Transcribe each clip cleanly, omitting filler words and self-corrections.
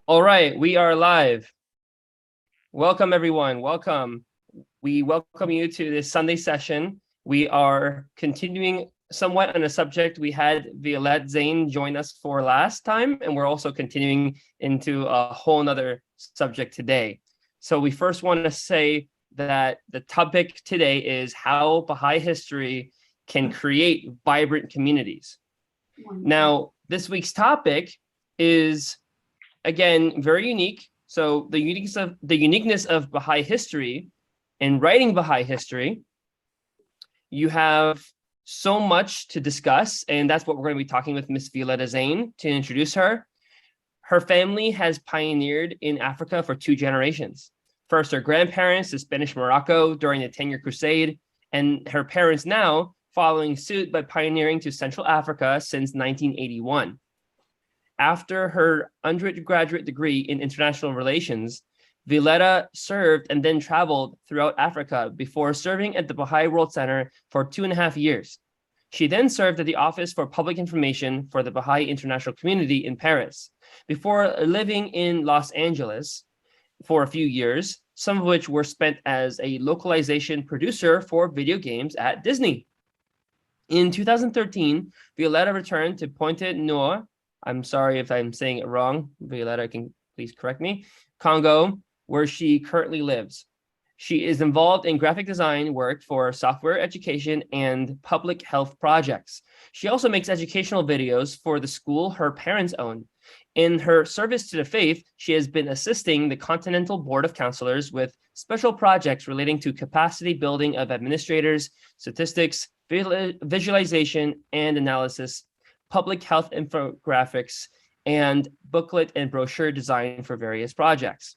All right, we are live. Welcome, everyone. Welcome. We welcome you to this Sunday session. We are continuing somewhat on a subject we had Violette Zane join us for last time, and we're also continuing into a whole nother subject today. So we first want to say that the topic today is how Baha'i history can create vibrant communities. Now, this week's topic is, again, very unique. So the uniqueness of Baha'i history and writing Baha'i history, you have so much to discuss, and that's what we're going to be talking with Miss Violetta Zane to introduce her. Her family has pioneered in Africa for 2 generations. First, her grandparents, the Spanish Morocco during the 10-year crusade, and her parents now following suit by pioneering to Central Africa since 1981. After her undergraduate degree in international relations, Violetta served and then traveled throughout Africa before serving at the Baha'i World Center for 2.5 years. She then served at the Office for Public Information for the Baha'i International Community in Paris, before living in Los Angeles for a few years, some of which were spent as a localization producer for video games at Disney. In 2013, Violetta returned to Pointe-Noire. I'm sorry if I'm saying it wrong. Violetta can please correct me. Congo, where she currently lives. She is involved in graphic design work for software education and public health projects. She also makes educational videos for the school her parents own. In her service to the faith, she has been assisting the Continental Board of Counselors with special projects relating to capacity building of administrators, statistics, visualization and analysis, public health infographics, and booklet and brochure design for various projects.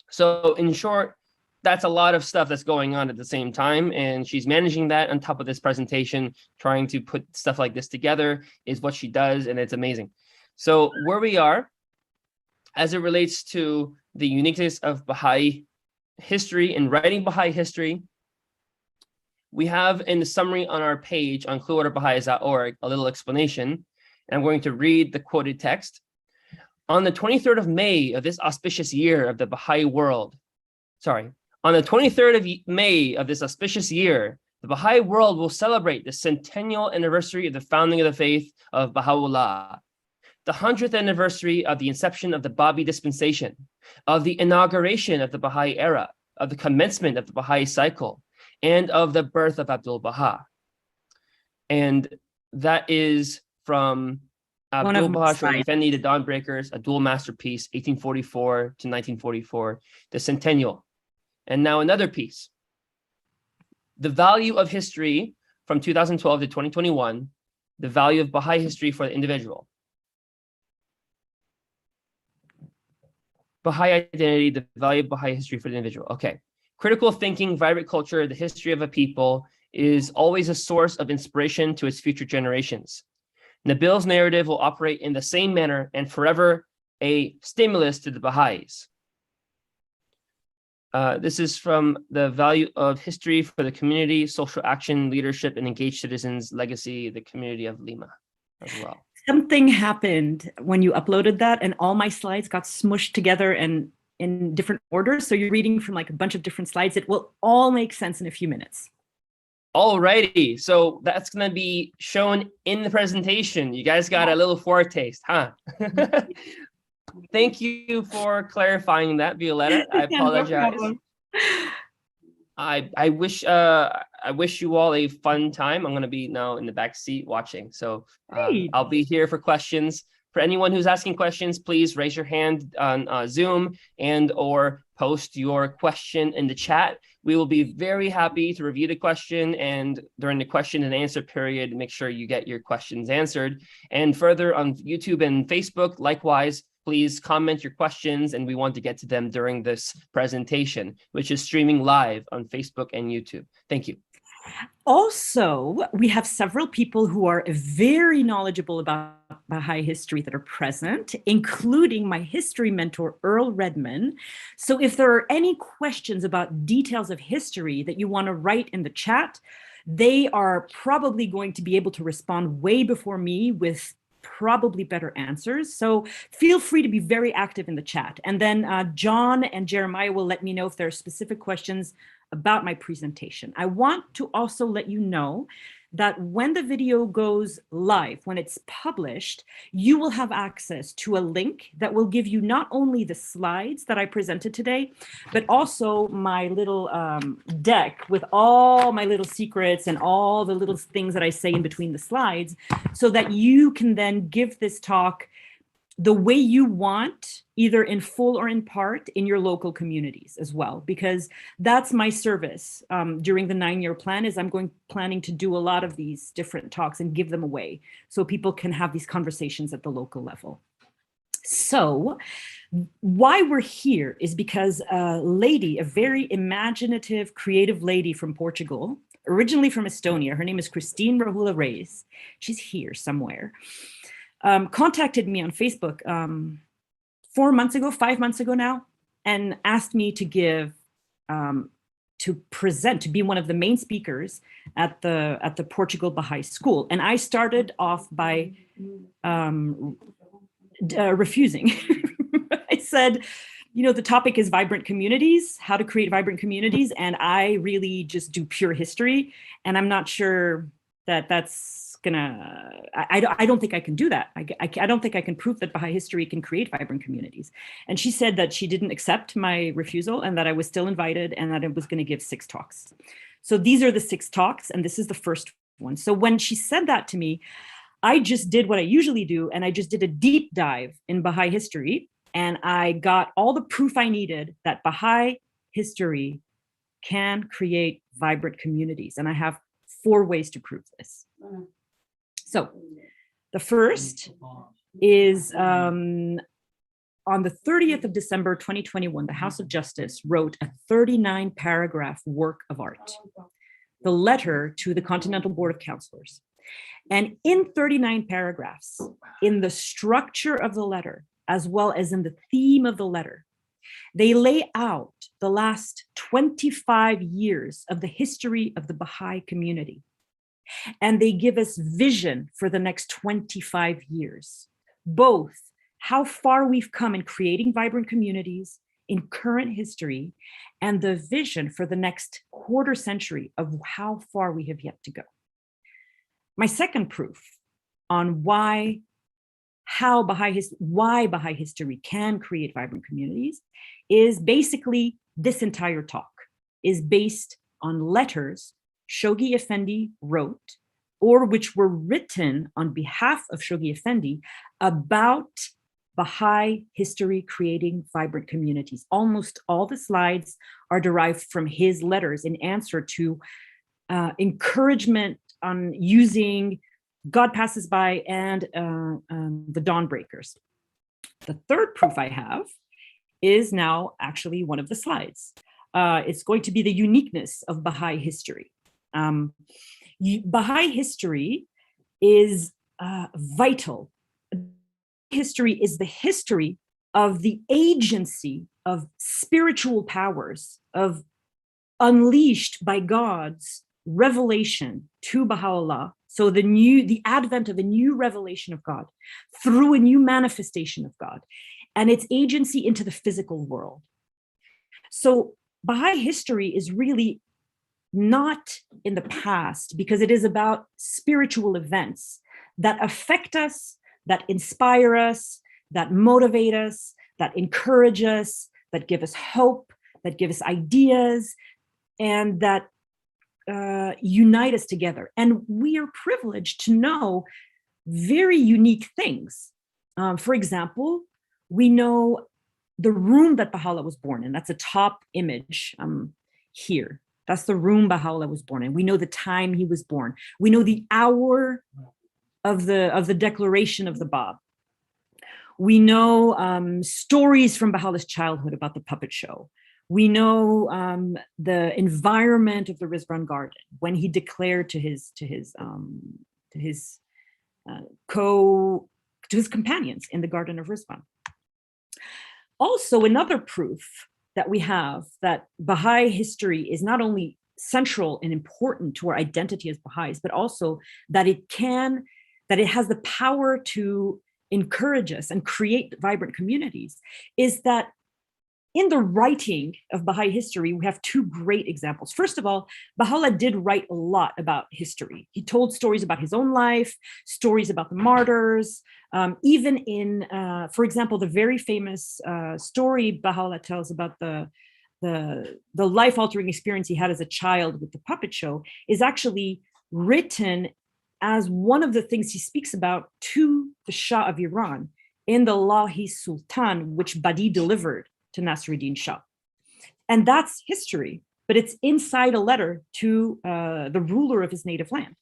So in short, that's a lot of stuff that's going on at the same time, and she's managing that on top of this presentation. Trying to put stuff like this together is what she does, and it's amazing. So where we are, as it relates to the uniqueness of Baha'i history and writing Baha'i history, we have in the summary on our page on clearwaterbaha'is.org a little explanation, and I'm going to read the quoted text. On the 23rd of May of this auspicious year of the Baha'i world, on the 23rd of May of this auspicious year, the Baha'i world will celebrate the centennial anniversary of the founding of the faith of Baha'u'llah, the 100th anniversary of the inception of the Babi dispensation, of the inauguration of the Baha'i era, of the commencement of the Baha'i cycle, and of the birth of Abdul Baha. And that is from Abdul Baha Shah Effendi, The Dawnbreakers, a dual masterpiece, 1844 to 1944, the centennial. And now another piece, The Value of History from 2012 to 2021, the value of Baha'i history for the individual. Baha'i identity, the value of Baha'i history for the individual. Okay. Critical thinking, vibrant culture, the history of a people is always a source of inspiration to its future generations. Nabil's narrative will operate in the same manner and forever a stimulus to the Baha'is. This is from The Value of History for the Community, Social Action, Leadership, and Engaged Citizens, Legacy, the Community of Lima as well. Something happened when you uploaded that and all my slides got smushed together and in different orders. So you're reading from like a bunch of different slides. It will all make sense in a few minutes. Alrighty, so that's going to be shown in the presentation. You guys got a little foretaste, huh? Thank you for clarifying that, Violetta. I apologize. No I wish you all a fun time. I'm going to be now in the back seat watching. So I'll be here for questions. For anyone who's asking questions, please raise your hand on Zoom and or post your question in the chat. We will be very happy to review the question, and during the question and answer period, make sure you get your questions answered. And further on YouTube and Facebook, likewise, please comment your questions, and we want to get to them during this presentation, which is streaming live on Facebook and YouTube. Thank you. Also, we have several people who are very knowledgeable about Baha'i history that are present, including my history mentor, Earl Redman. So if there are any questions about details of history that you want to write in the chat, they are probably going to be able to respond way before me with probably better answers. So feel free to be very active in the chat. And then John and Jeremiah will let me know if there are specific questions about my presentation. I want to also let you know that when the video goes live, when it's published, you will have access to a link that will give you not only the slides that I presented today, but also my little deck with all my little secrets and all the little things that I say in between the slides, so that you can then give this talk the way you want, either in full or in part, in your local communities as well, because that's my service during the 9-year plan. Is I'm planning to do a lot of these different talks and give them away so people can have these conversations at the local level. So why we're here is because a lady, a very imaginative, creative lady from Portugal, originally from Estonia, her name is Christine Rahula Reyes, she's here somewhere, contacted me on Facebook 5 months ago now, and asked me to give, to present, to be one of the main speakers at the Portugal Baha'i School. And I started off by refusing. I said, you know, the topic is vibrant communities, how to create vibrant communities. And I really just do pure history. And I'm not sure that that's I don't think I can do that. I don't think I can prove that Baha'i history can create vibrant communities. And she said that she didn't accept my refusal and that I was still invited and that I was going to give 6 talks. So these are the 6 talks, and this is the first one. So when she said that to me, I just did what I usually do, and I just did a deep dive in Baha'i history, and I got all the proof I needed that Baha'i history can create vibrant communities. And I have 4 ways to prove this. So the first is on the 30th of December, 2021, the House of Justice wrote a 39-paragraph work of art, the letter to the Continental Board of Counselors. And in 39 paragraphs, in the structure of the letter, as well as in the theme of the letter, they lay out the last 25 years of the history of the Baha'i community. And they give us vision for the next 25 years, both how far we've come in creating vibrant communities in current history, and the vision for the next quarter century of how far we have yet to go. My second proof on why Baha'i history can create vibrant communities is basically this entire talk is based on letters Shoghi Effendi wrote, or which were written on behalf of Shoghi Effendi about Baha'i history creating vibrant communities. Almost all the slides are derived from his letters in answer to encouragement on using God Passes By and the Dawnbreakers. The third proof I have is now actually one of the slides. It's going to be the uniqueness of Baha'i history. Baha'i history is vital. History is the history of the agency of spiritual powers, of unleashed by God's revelation to Baha'u'llah. So the advent of a new revelation of God through a new manifestation of God and its agency into the physical world. So Baha'i history is really not in the past, because it is about spiritual events that affect us, that inspire us, that motivate us, that encourage us, that give us hope, that give us ideas, and that unite us together. And we are privileged to know very unique things. For example, we know the room that Baha'u'llah was born in. That's a top image here. That's the room Baha'u'llah was born in. We know the time he was born. We know the hour of the declaration of the Bab. We know stories from Baha'u'llah's childhood about the puppet show. We know the environment of the Rizwan garden when he declared to his companions in the Garden of Rizwan. Also, another proof that we have that Baha'i history is not only central and important to our identity as Baha'is, but also that it can that it has the power to encourage us and create vibrant communities, is that in the writing of Baha'i history, we have two great examples. First of all, Baha'u'llah did write a lot about history. He told stories about his own life, stories about the martyrs, even in, for example, the very famous story Baha'u'llah tells about the life-altering experience he had as a child with the puppet show is actually written as one of the things he speaks about to the Shah of Iran in the Lahi Sultan, which Badi delivered to Nasruddin Shah. And that's history, but it's inside a letter to the ruler of his native land.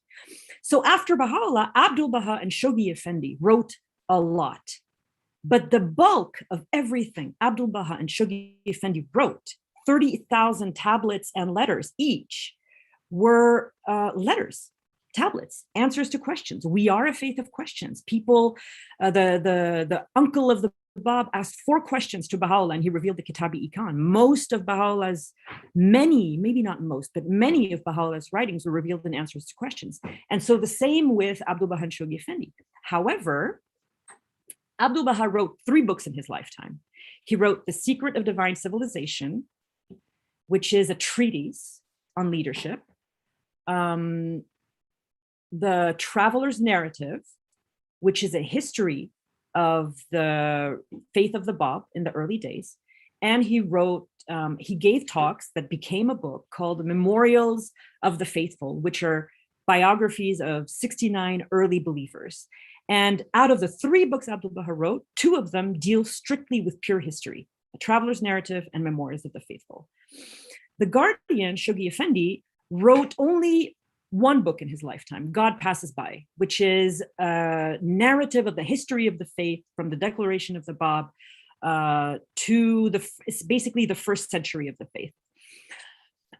So after Baha'u'llah, Abdul Baha and Shoghi Effendi wrote a lot. But the bulk of everything Abdul Baha and Shoghi Effendi wrote, 30,000 tablets and letters each, were letters, tablets, answers to questions. We are a faith of questions. People, the uncle of the Bab asked 4 questions to Baha'u'llah and he revealed the Kitab-i-Ikan. Most of Baha'u'llah's, maybe not most, but many of Baha'u'llah's writings were revealed in answers to questions. And so the same with Abdul Baha and Shoghi Effendi. However, Abdul Baha wrote 3 books in his lifetime. He wrote The Secret of Divine Civilization, which is a treatise on leadership, The Traveler's Narrative, which is a history of the faith of the Bab in the early days. And he wrote, he gave talks that became a book called Memorials of the Faithful, which are biographies of 69 early believers. And out of the 3 books Abdul Baha wrote, 2 of them deal strictly with pure history, A Traveler's Narrative and Memorials of the Faithful. The Guardian, Shoghi Effendi, wrote only 1 book in his lifetime, God Passes By, which is a narrative of the history of the faith from the declaration of the Bab to it's basically the 1st century of the faith.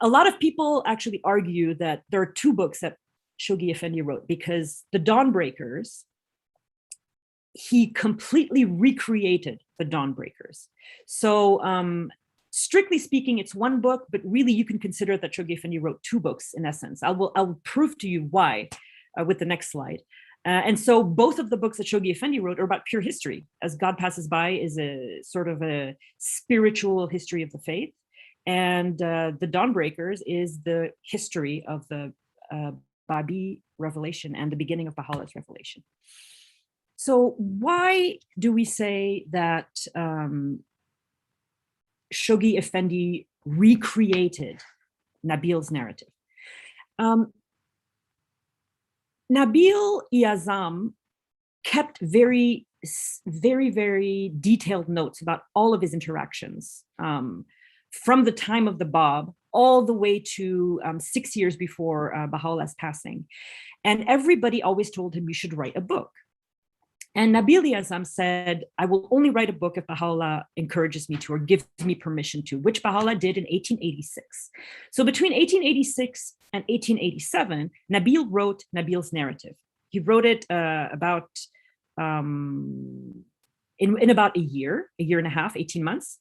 A lot of people actually argue that there are 2 books that Shoghi Effendi wrote because the Dawnbreakers, he completely recreated the Dawnbreakers. So strictly speaking, it's 1 book, but really you can consider that Shoghi Effendi wrote 2 books in essence. I'll prove to you why with the next slide. And so both of the books that Shoghi Effendi wrote are about pure history, as God Passes By is a sort of a spiritual history of the faith. And the Dawnbreakers is the history of the Babi revelation and the beginning of Baha'u'llah's revelation. So why do we say that Shoghi Effendi recreated Nabil's narrative? Nabil Iazam kept very, very detailed notes about all of his interactions from the time of the Bab all the way to 6 years before Baha'u'llah's passing. And everybody always told him, you should write a book. And Nabil Iazam said, I will only write a book if Baha'u'llah encourages me to or gives me permission to, which Baha'u'llah did in 1886. So between 1886 and 1887, Nabil wrote Nabil's narrative. He wrote it in about a year and a half, 18 months.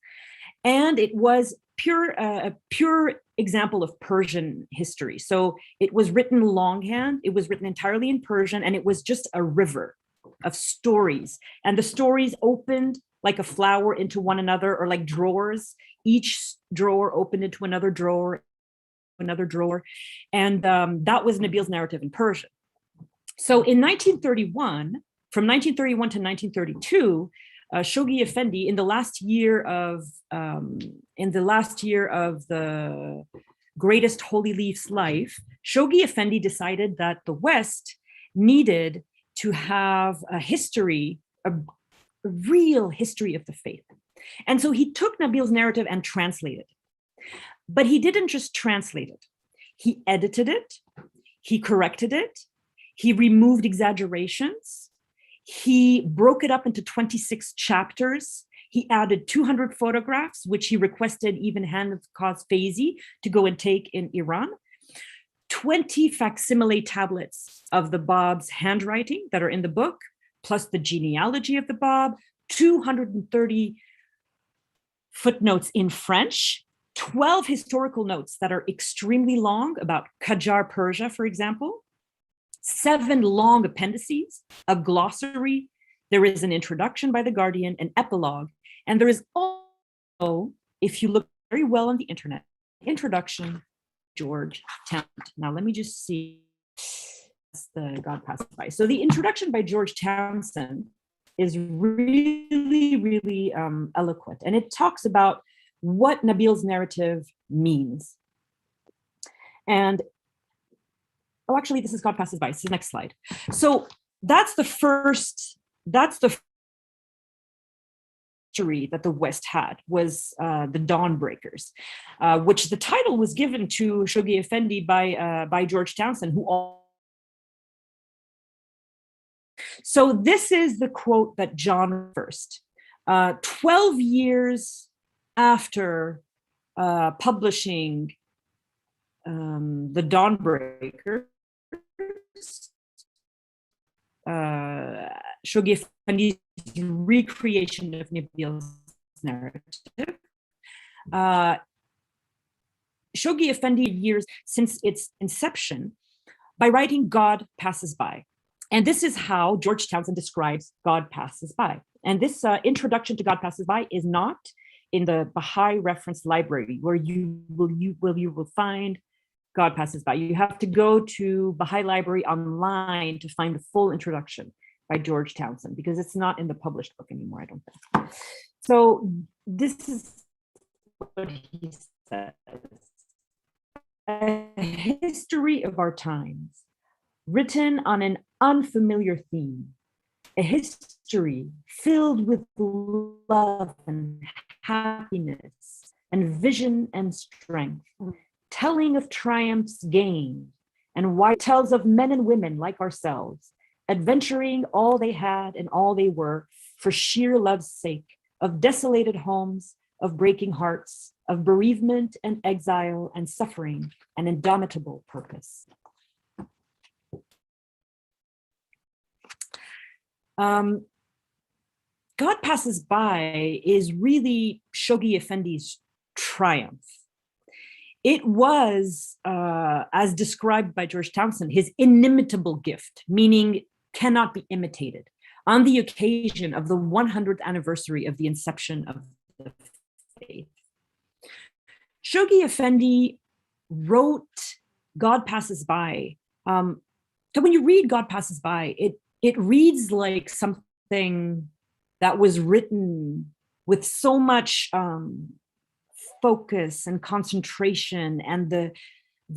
And it was a pure example of Persian history. So it was written longhand, it was written entirely in Persian, and it was just a river of stories. And the stories opened like a flower into one another, or like drawers. Each drawer opened into another drawer. And that was Nabil's narrative in Persian. So in 1931, from 1931 to 1932, Shoghi Effendi, in the last year of the Greatest Holy Leaf's life, Shoghi Effendi decided that the West needed to have a history, a real history of the faith. And so he took Nabil's narrative and translated it. But he didn't just translate it. He edited it, he corrected it, he removed exaggerations, he broke it up into 26 chapters, he added 200 photographs, which he requested even Hand Qaz Faizi to go and take in Iran, 20 facsimile tablets of the Bab's handwriting that are in the book, plus the genealogy of the Bab, 230 footnotes in French, 12 historical notes that are extremely long about Qajar Persia, for example, 7 long appendices, a glossary. There is an introduction by the Guardian, an epilogue, and there is also, if you look very well on the internet, introduction, George Townsend. Now, let me just see the God Passes By. So the introduction by George Townsend is really, really eloquent, and it talks about what Nabil's narrative means. And, oh, actually, this is God Passes By. It's the next slide. So that's the history that the West had, was the Dawnbreakers, which the title was given to Shoghi Effendi by George Townsend, who So this is the quote that John first, 12 years after publishing the Dawnbreakers, Shoghi Effendi's recreation of Nabil's narrative. Shoghi Effendi years since its inception by writing God Passes By. And this is how George Townsend describes God Passes By. And this introduction to God Passes By is not in the Baha'i reference library where you will find God Passes By. You have to go to Baha'i Library online to find the full introduction by George Townsend, because it's not in the published book anymore, I don't think. So this is what he says. A history of our times, written on an unfamiliar theme, a history filled with love and happiness and vision and strength, telling of triumphs gained, and why it tells of men and women like ourselves, adventuring all they had and all they were for sheer love's sake, of desolated homes, of breaking hearts, of bereavement and exile and suffering, and indomitable purpose. God Passes By is really Shoghi Effendi's triumph. It was, as described by George Townsend, his inimitable gift, meaning cannot be imitated, on the occasion of the 100th anniversary of the inception of the faith. Shoghi Effendi wrote God Passes By. So when you read God Passes By, it reads like something that was written with so much focus and concentration, and the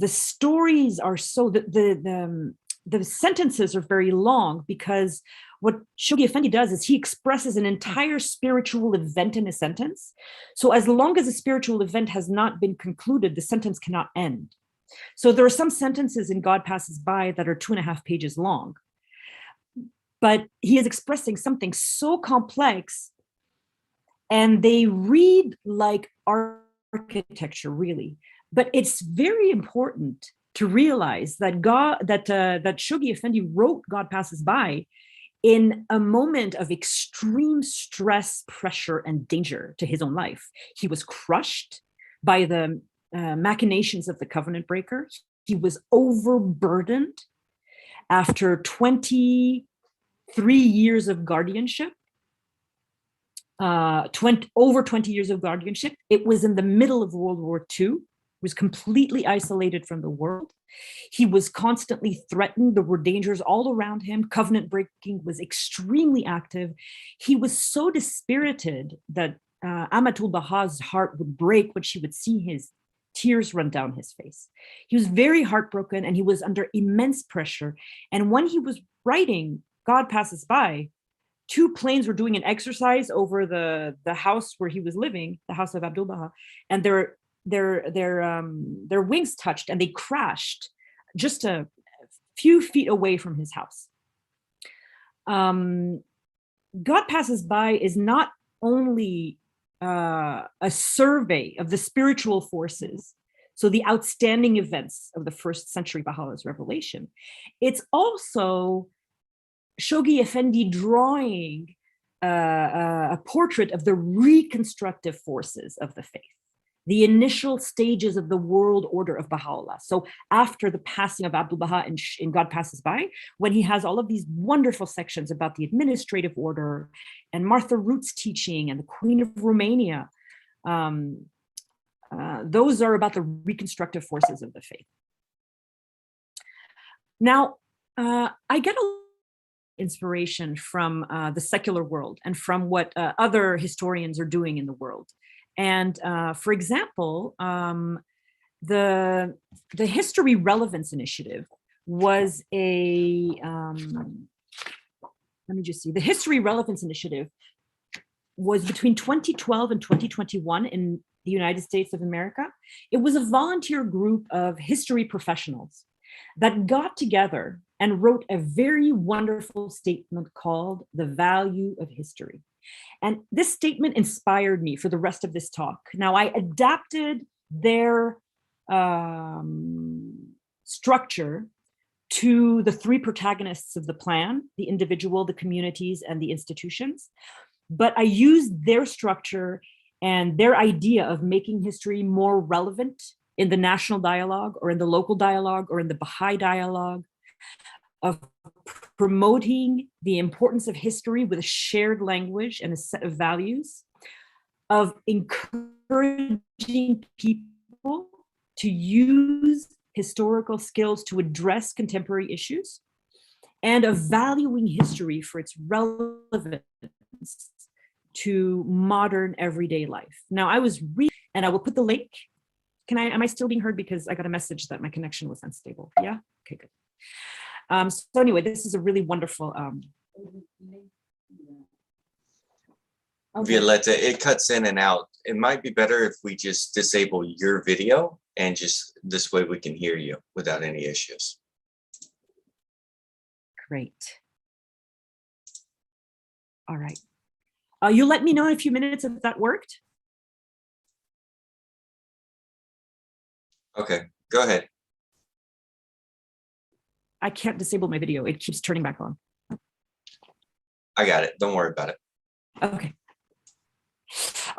stories are so the sentences are very long, because what Shoghi Effendi does is he expresses an entire spiritual event in a sentence. So as long as a spiritual event has not been concluded, the sentence cannot end. So there are some sentences in God Passes By that are 2.5 pages long, but he is expressing something so complex, and they read like architecture, really. But it's very important to realize that that Shoghi Effendi wrote God Passes By in a moment of extreme stress, pressure, and danger to his own life. He was crushed by the machinations of the covenant breaker. He was overburdened after 23 years of guardianship. Over 20 years of guardianship. It was in the middle of World War II. He was completely isolated from the world. He was constantly threatened. There were dangers all around him. Covenant breaking was extremely active. He was so dispirited that Amatul Baha's heart would break when she would see his tears run down his face. He was very heartbroken, and he was under immense pressure. And when he was writing God Passes By, 2 planes were doing an exercise over the house where he was living, the house of Abdul Baha, and their wings touched and they crashed just a few feet away from his house. God Passes By is not only a survey of the spiritual forces, so the outstanding events of the 1st century Baha'u'llah's revelation, it's also Shoghi Effendi drawing a portrait of the reconstructive forces of the faith. the initial stages of the world order of Baha'u'llah. So after the passing of Abdul Baha in God Passes By, when he has all of these wonderful sections about the administrative order and Martha Root's teaching and the Queen of Romania, those are about the reconstructive forces of the faith. Now, I get a inspiration from the secular world and from what other historians are doing in the world. And for example, the History Relevance Initiative was a, let me just see, the History Relevance Initiative was between 2012 and 2021 in the United States of America. It was a volunteer group of history professionals that got together and wrote a very wonderful statement called The Value of History. And this statement inspired me for the rest of this talk. Now, I adapted their structure to the three protagonists of the plan: the individual, the communities, and the institutions. But I used their structure and their idea of making history more relevant in the national dialogue or in the local dialogue or in the Baha'i dialogue, of promoting the importance of history with a shared language and a set of values, of encouraging people to use historical skills to address contemporary issues, and of valuing history for its relevance to modern everyday life. Now, I was reading, and I will put the link. Am I still being heard? Because I got a message that my connection was unstable. Yeah? Okay, good. So anyway, this is a really wonderful. Okay. Violetta, it cuts in and out. It might be better if we just disable your video and just this way we can hear you without any issues. Great. All right. You'll let me know in a few minutes if that worked. Okay, go ahead. I can't disable my video. It keeps turning back on. I got it. Don't worry about it. Okay.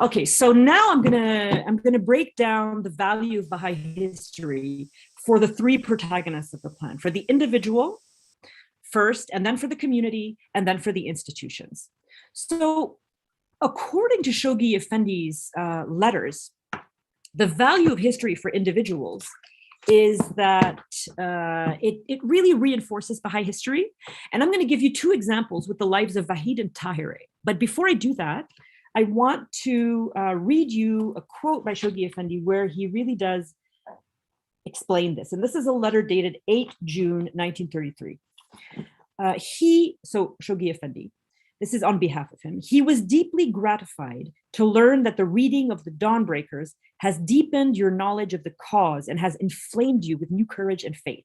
Okay, so now I'm gonna break down the value of Baha'i history for the three protagonists of the plan: for the individual first, and then for the community, and then for the institutions. So, according to Shoghi Effendi's letters, the value of history for individuals is that it really reinforces Baha'i history. And I'm going to give you two examples with the lives of Wahid and Tahireh. But before I do that, I want to read you a quote by Shoghi Effendi where he really does explain this. And this is a letter dated 8 June 1933. So Shoghi Effendi, this is on behalf of him. He was deeply gratified to learn that the reading of the Dawnbreakers has deepened your knowledge of the cause and has inflamed you with new courage and faith.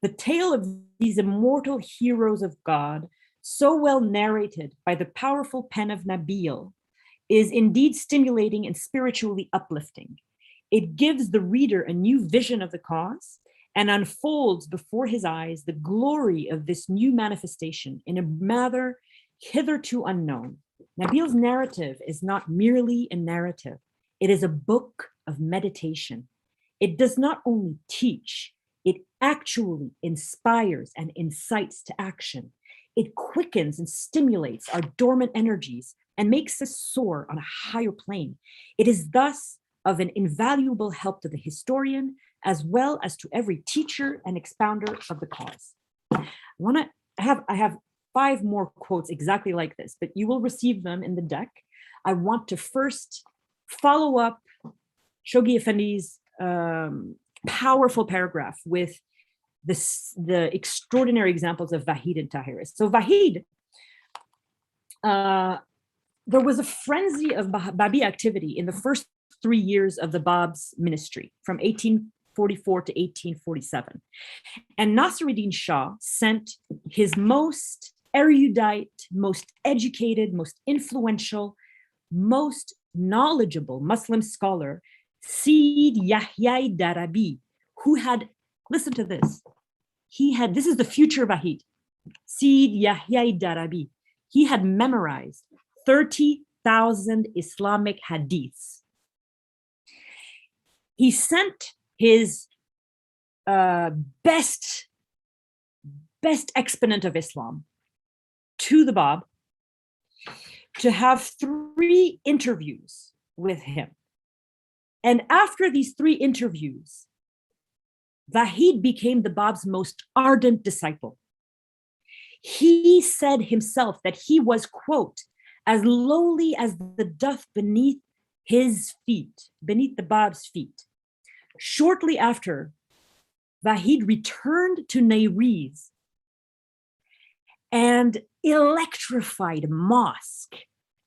The tale of these immortal heroes of God, so well narrated by the powerful pen of Nabil, is indeed stimulating and spiritually uplifting. It gives the reader a new vision of the cause and unfolds before his eyes the glory of this new manifestation in a manner hitherto unknown. Nabil's narrative is not merely a narrative. It is a book of meditation. It does not only teach, it actually inspires and incites to action. It quickens and stimulates our dormant energies and makes us soar on a higher plane. It is thus of an invaluable help to the historian as well as to every teacher and expounder of the cause. I have 5 more quotes exactly like this, but you will receive them in the deck. I want to first follow up Shoghi Effendi's powerful paragraph with the extraordinary examples of Wahid and Tahireh. So Wahid, there was a frenzy of Babi activity in the first 3 years of the Bab's ministry, from 1844 to 1847. And Nasruddin Shah sent his most erudite, most educated, most influential, most knowledgeable Muslim scholar, Sayyid Yahya Darabi, who had, listen to this, this is the future Wahid, Sayyid Yahya Darabi. He had memorized 30,000 Islamic hadiths. he sent his best exponent of Islam to the Bab to have 3 interviews with him. And after these 3 interviews, Wahid became the Bab's most ardent disciple. He said himself that he was, quote, as lowly as the dust beneath his feet, beneath the Bab's feet. Shortly after, Wahid returned to Nairobi and electrified mosque,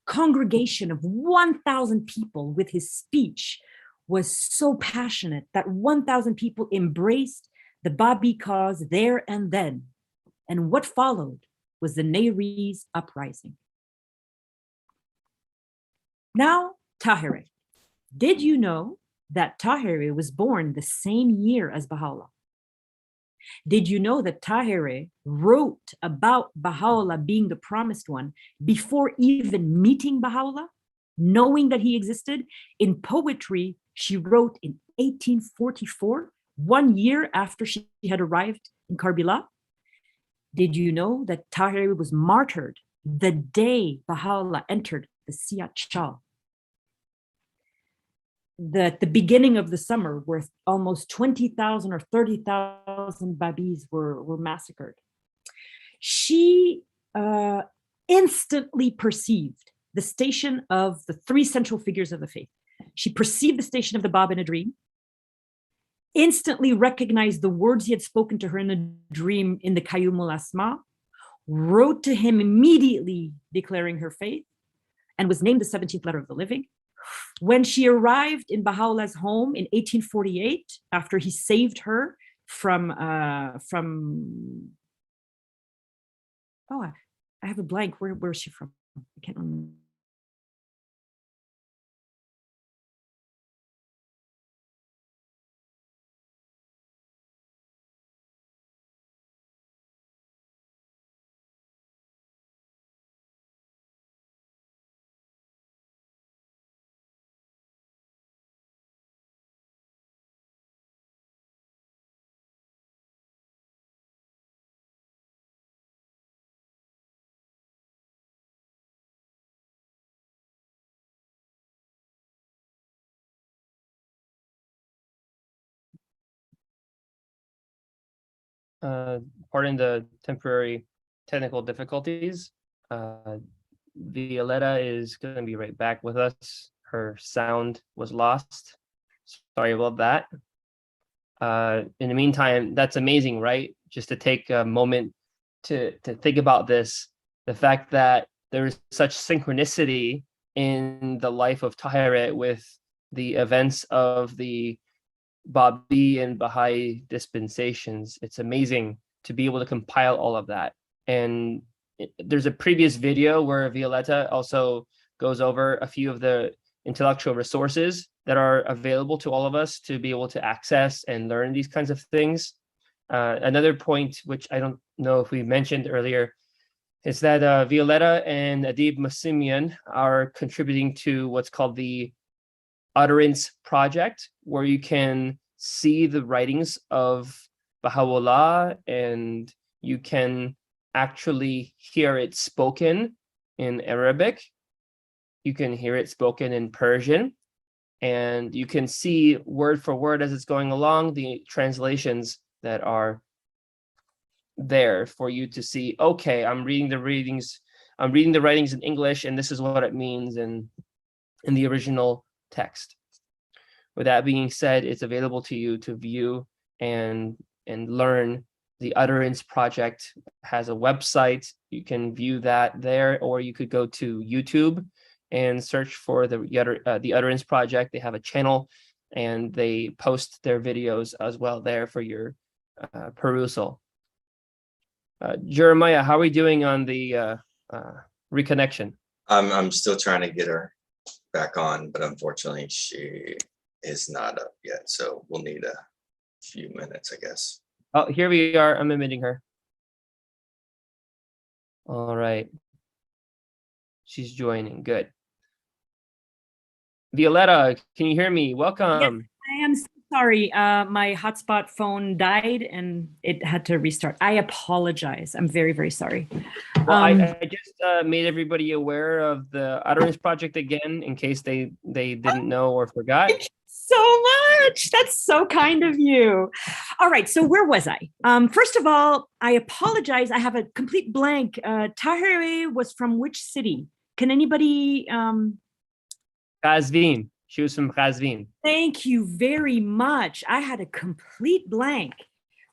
congregation of 1,000 people with his speech was so passionate that 1,000 people embraced the Babi cause there and then. And what followed was the Nairobi uprising. Now, Tahirih. Did you know that Tahirih was born the same year as Baha'u'llah? Did you know that Tahirih wrote about Baha'u'llah being the promised one before even meeting Baha'u'llah, knowing that he existed? In poetry, she wrote in 1844, 1 year after she had arrived in Karbala. Did you know that Tahirih was martyred the day Baha'u'llah entered the Siyat Shah? At the beginning of the summer, where almost 20,000 or 30,000 Babis were massacred, she instantly perceived the station of the 3 central figures of the faith. She perceived the station of the Bab in a dream, instantly recognized the words he had spoken to her in a dream in the Qayyum al-Asma, wrote to him immediately declaring her faith, and was named the 17th letter of the living. When she arrived in Baha'u'llah's home in 1848, after he saved her from I have a blank. Where is she from? I can't remember. Pardon the temporary technical difficulties. Violetta is going to be right back with us. Her sound was lost. Sorry about that. In the meantime, that's amazing, right? Just to take a moment to think about this, the fact that there is such synchronicity in the life of Tahirih with the events of the Babi and Baha'i dispensations. It's amazing to be able to compile all of that. And there's a previous video where Violetta also goes over a few of the intellectual resources that are available to all of us to be able to access and learn these kinds of things. Another point, which I don't know if we mentioned earlier, is that Violetta and Adib Massimian are contributing to what's called the Utterance Project, where you can see the writings of Baha'u'llah and you can actually hear it spoken in Arabic. You can hear it spoken in Persian, and you can see word for word as it's going along the translations that are there for you to see. Okay, I'm reading the writings in English, and this is what it means in the original text. With that being said, it's available to you to view and learn. The Utterance Project has a website. You can view that there, or you could go to YouTube and search for the Utterance Project. They have a channel, and they post their videos as well there for your perusal. Jeremiah, how are we doing on the reconnection? I'm still trying to get her back on, but unfortunately she is not up yet, so we'll need a few minutes, I guess. Oh, here we are. I'm admitting her. All right. She's joining. Good. Violetta, can you hear me? Welcome. Yes, I am sorry. My hotspot phone died and it had to restart. I apologize. I'm very, very sorry. Well, I just made everybody aware of the Utterance Project again, in case they didn't know or forgot. Thank you so much. That's so kind of you. All right. So where was I? First of all, I apologize. I have a complete blank. Tahirih was from which city? Can anybody? Qazvin. She was from Qazvin. Thank you very much. I had a complete blank.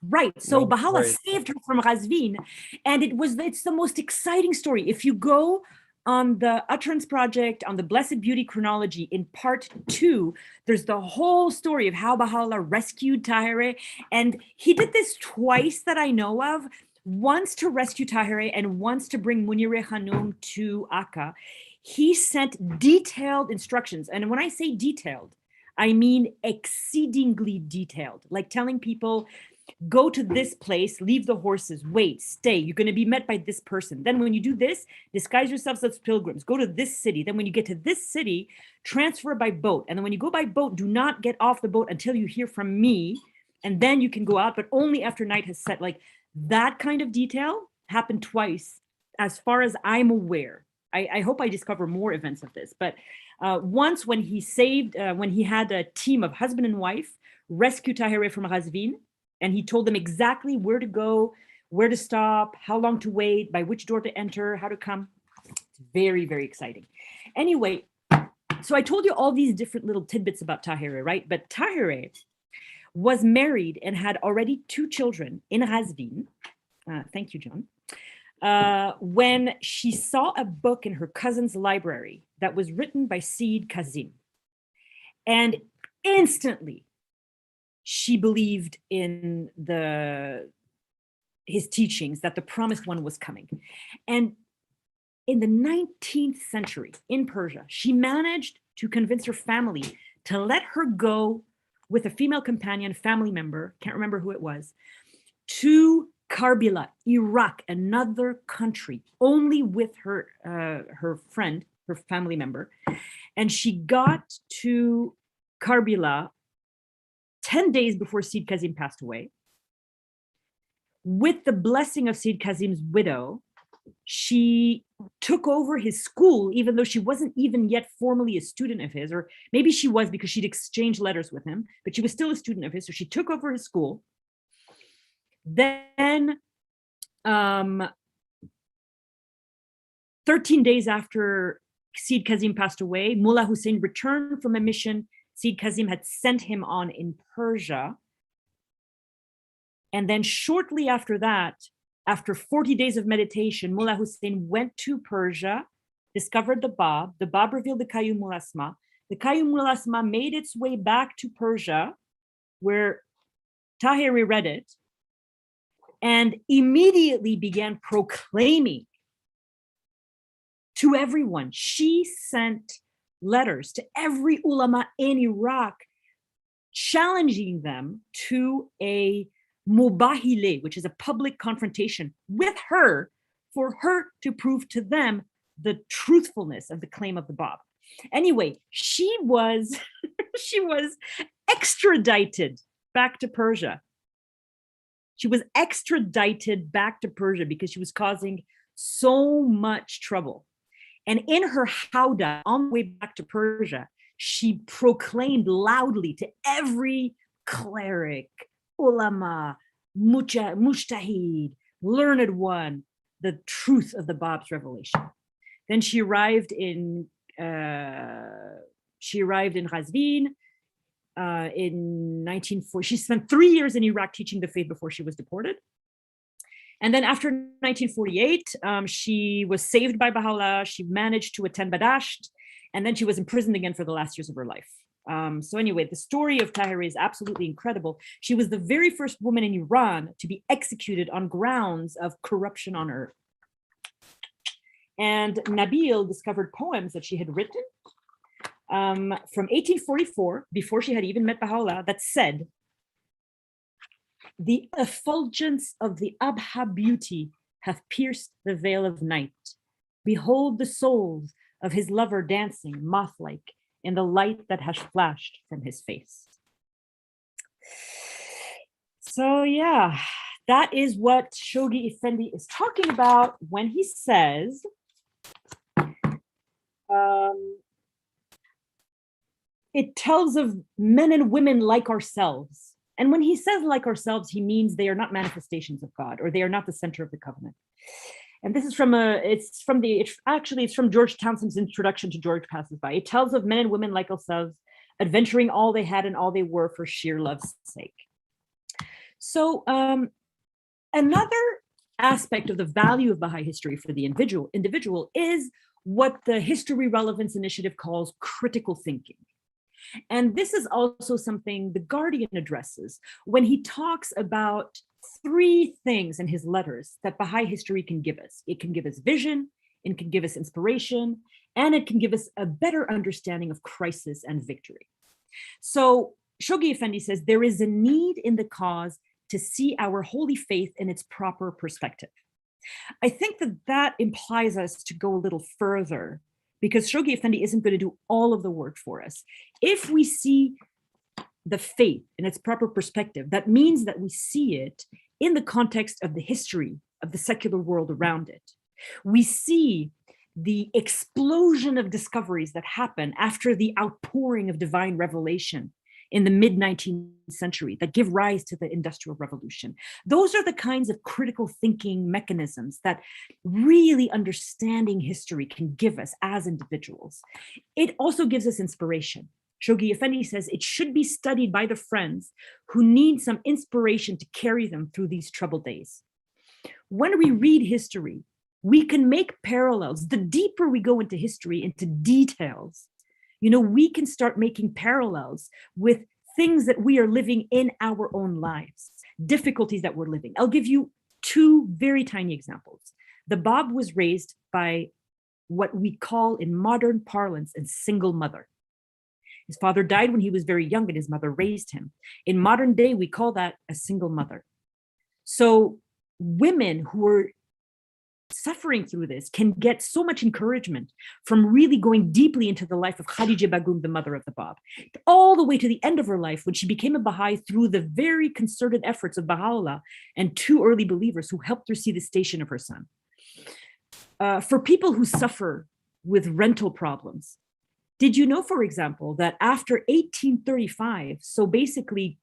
Right. So No Baha'u'llah worries. saved her from Qazvin, and it's the most exciting story. If you go on the Utterance Project, on the Blessed Beauty chronology, in part 2, there's the whole story of how Baha'u'llah rescued Tahirih. And he did this twice that I know of, once to rescue Tahirih and once to bring Munir Khanum to Akka. He sent detailed instructions. And when I say detailed, I mean exceedingly detailed, like telling people, go to this place, leave the horses, wait, stay. You're going to be met by this person. Then when you do this, disguise yourselves as pilgrims. Go to this city. Then when you get to this city, transfer by boat. And then when you go by boat, do not get off the boat until you hear from me. And then you can go out, but only after night has set. Like that kind of detail happened twice, as far as I'm aware. I hope I discover more events of this. But once when he had a team of husband and wife rescue Tahirih from Qazvin, and he told them exactly where to go, where to stop, how long to wait, by which door to enter, how to come. It's very, very exciting. Anyway, so I told you all these different little tidbits about Tahirih, right? But Tahirih was married and had already 2 children in Qazvin. Thank you, John. When she saw a book in her cousin's library that was written by Sayyid Kazim. And instantly, she believed in his teachings, that the promised one was coming. And in the 19th century in Persia, she managed to convince her family to let her go with a female companion, family member, can't remember who it was, to Karbala, Iraq, another country, only with her friend, her family member. And she got to Karbala 10 days before Sayyid Kazim passed away. With the blessing of Sayyid Kazim's widow, she took over his school, even though she wasn't even yet formally a student of his, or maybe she was because she'd exchanged letters with him, but she was still a student of his. So she took over his school. Then 13 days after Sayyid Kazim passed away, Mullah Hussein returned from a mission Sayyid Kazim had sent him on in Persia. And then shortly after that, after 40 days of meditation, Mullah Hussein went to Persia, discovered the Bab. The Bab revealed the Qayyum al-Asma. The Qayyum al-Asma made its way back to Persia, where Tahirih read it, and immediately began proclaiming to everyone. She sent letters to every ulama in Iraq, challenging them to a mubahile, which is a public confrontation with her, for her to prove to them the truthfulness of the claim of the Bab. Anyway, she was extradited back to Persia. She was extradited back to Persia because she was causing so much trouble. And in her howdah, on the way back to Persia, she proclaimed loudly to every cleric, ulama, mujtahid, learned one, the truth of the Bab's revelation. Then she arrived in Qazvin in 1940. She spent 3 years in Iraq teaching the faith before she was deported. And then after 1948, she was saved by Baha'u'llah. She managed to attend Badasht, and then she was imprisoned again for the last years of her life. So anyway, the story of Tahirih is absolutely incredible. She was the very first woman in Iran to be executed on grounds of corruption on earth. And Nabil discovered poems that she had written from 1844, before she had even met Baha'u'llah, that said, "The effulgence of the Abha beauty hath pierced the veil of night. Behold the souls of his lover dancing moth-like in the light that has flashed from his face." So yeah, that is what Shoghi Effendi is talking about when he says, it tells of men and women like ourselves. And when he says like ourselves, he means they are not manifestations of God, or they are not the center of the covenant. And this is from it's from George Townsend's introduction to George Passes By. It tells of men and women like ourselves, adventuring all they had and all they were for sheer love's sake. So another aspect of the value of Baha'i history for the individual is what the History Relevance Initiative calls critical thinking. And this is also something the Guardian addresses when he talks about three things in his letters that Baha'i history can give us. It can give us vision, it can give us inspiration, and it can give us a better understanding of crisis and victory. So Shoghi Effendi says there is a need in the cause to see our holy faith in its proper perspective. I think that implies us to go a little further, because Shoghi Effendi isn't going to do all of the work for us. If we see the faith in its proper perspective, that means that we see it in the context of the history of the secular world around it. We see the explosion of discoveries that happen after the outpouring of divine revelation in the mid-19th century that give rise to the Industrial Revolution. Those are the kinds of critical thinking mechanisms that really understanding history can give us as individuals. It also gives us inspiration. Shoghi Effendi says it should be studied by the friends who need some inspiration to carry them through these troubled days. When we read history, we can make parallels. The deeper we go into history, into details, we can start making parallels with things that we are living in our own lives, difficulties that we're living. I'll give you two very tiny examples. The Bab was raised by what we call in modern parlance a single mother. His father died when he was very young and his mother raised him. In modern day, we call that a single mother. So women who are suffering through this can get so much encouragement from really going deeply into the life of Khadija Bagum, the mother of the Bab, all the way to the end of her life when she became a Baha'i through the very concerted efforts of Baha'u'llah and two early believers who helped her see the station of her son. For people who suffer with rental problems, did you know, for example, that after 1835, so basically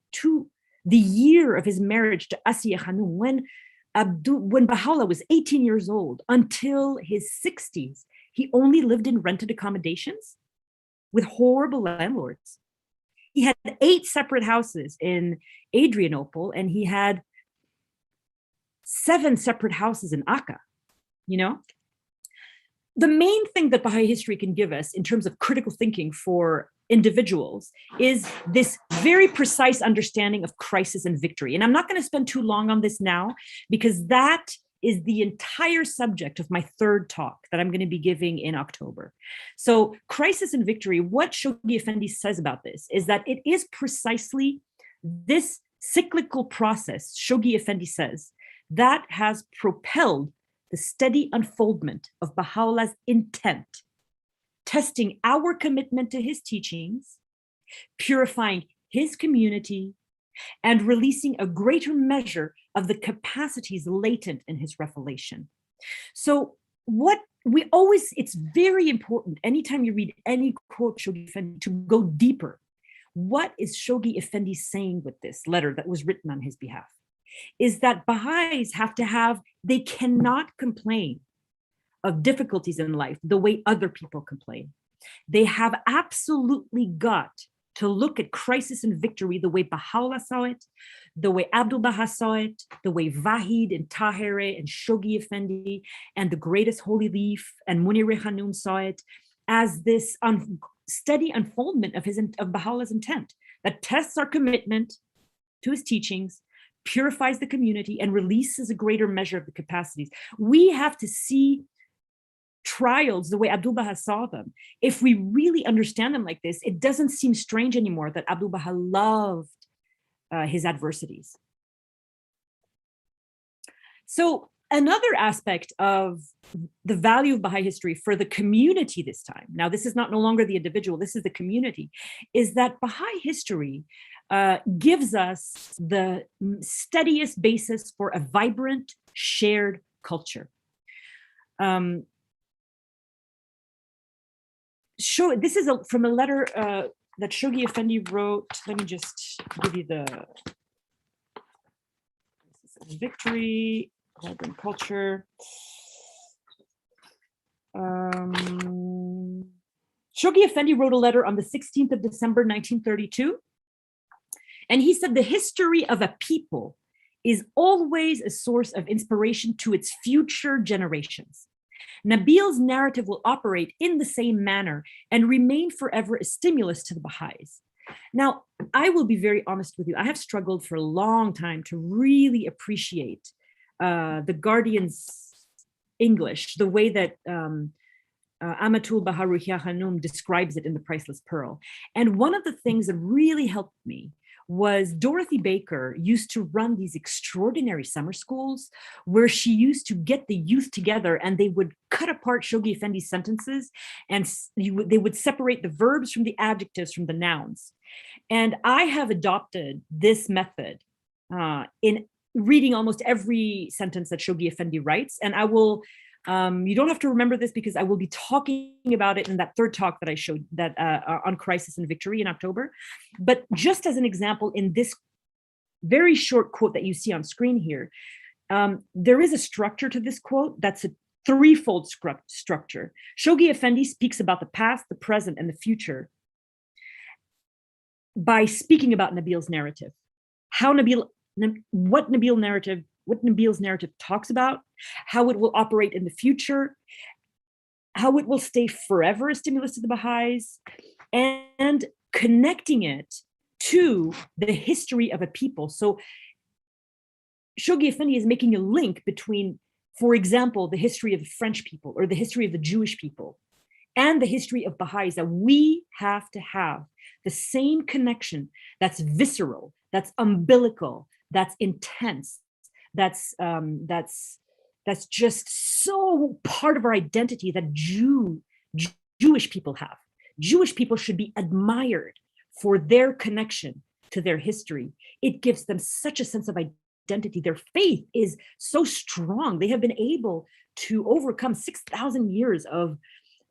the year of his marriage to Asiya Khanum, when Baha'u'llah was 18 years old, until his 60s, he only lived in rented accommodations with horrible landlords. He had 8 separate houses in Adrianople, and he had 7 separate houses in Akka, The main thing that Baha'i history can give us in terms of critical thinking for individuals is this very precise understanding of crisis and victory. And I'm not going to spend too long on this now, because that is the entire subject of my third talk that I'm going to be giving in October. So crisis and victory, what Shoghi Effendi says about this is that it is precisely this cyclical process, Shoghi Effendi says, that has propelled the steady unfoldment of Baha'u'llah's intent, testing our commitment to his teachings, purifying his community, and releasing a greater measure of the capacities latent in his revelation. So it's very important anytime you read any quote Shoghi Effendi to go deeper. What is Shoghi Effendi saying with this letter that was written on his behalf? Is that Baha'is they cannot complain of difficulties in life the way other people complain. They have absolutely got to look at crisis and victory the way Baha'u'llah saw it, the way Abdul Baha saw it, the way Vahid and Tahere and Shoghi Effendi and the greatest holy leaf and Munir Khanum saw it, as this steady unfoldment of Baha'u'llah's intent that tests our commitment to his teachings, purifies the community, and releases a greater measure of the capacities. We have to see trials the way Abdul Baha saw them. If we really understand them like this, it doesn't seem strange anymore that Abdul Baha loved his adversities. So Another aspect of the value of Baha'i history for the community this time, now this is no longer the individual, this is the community, is that Baha'i history gives us the steadiest basis for a vibrant, shared culture. This is from a letter that Shoghi Effendi wrote. Let me just give you the victory, vibrant culture. Shoghi Effendi wrote a letter on the 16th of December, 1932. And he said, the history of a people is always a source of inspiration to its future generations. Nabil's narrative will operate in the same manner and remain forever a stimulus to the Baha'is. Now, I will be very honest with you. I have struggled for a long time to really appreciate the Guardian's English, the way that Amatul Bahar Ruhiyah Hanum describes it in The Priceless Pearl. And one of the things that really helped me was Dorothy Baker used to run these extraordinary summer schools where she used to get the youth together and they would cut apart Shoghi Effendi's sentences and they would separate the verbs from the adjectives from the nouns. And I have adopted this method in reading almost every sentence that Shoghi Effendi writes. And I will, you don't have to remember this because I will be talking about it in that third talk that I showed that on crisis and victory in October. But just as an example, in this very short quote that you see on screen here, there is a structure to this quote that's a threefold structure. Shoghi Effendi speaks about the past, the present, and the future by speaking about Nabil's narrative. What Nabil's narrative talks about, how it will operate in the future, how it will stay forever a stimulus to the Baha'is, and connecting it to the history of a people. So Shoghi Effendi is making a link between, for example, the history of the French people or the history of the Jewish people and the history of Baha'is, that we have to have the same connection that's visceral, that's umbilical, that's intense, that's just so part of our identity that Jewish people have. Jewish people should be admired for their connection to their history. It gives them such a sense of identity. Their faith is so strong. They have been able to overcome 6,000 years of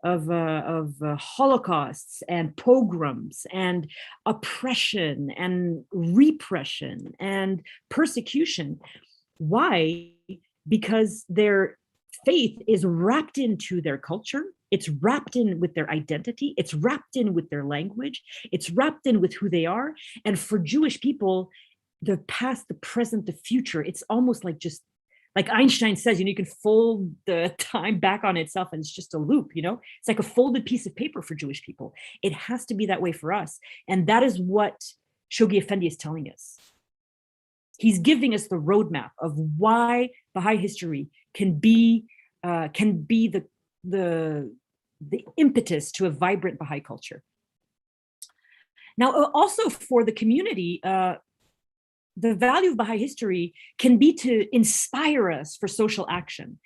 holocausts and pogroms and oppression and repression and persecution. Why? Because their faith is wrapped into their culture. It's wrapped in with their identity. It's wrapped in with their language. It's wrapped in with who they are. And for Jewish people, the past, the present, the future, it's almost like just like Einstein says, you can fold the time back on itself and it's just a loop, It's like a folded piece of paper for Jewish people. It has to be that way for us. And that is what Shoghi Effendi is telling us. He's giving us the roadmap of why Baha'i history can be the impetus to a vibrant Baha'i culture. Now, also for the community, the value of Baha'i history can be to inspire us for social action.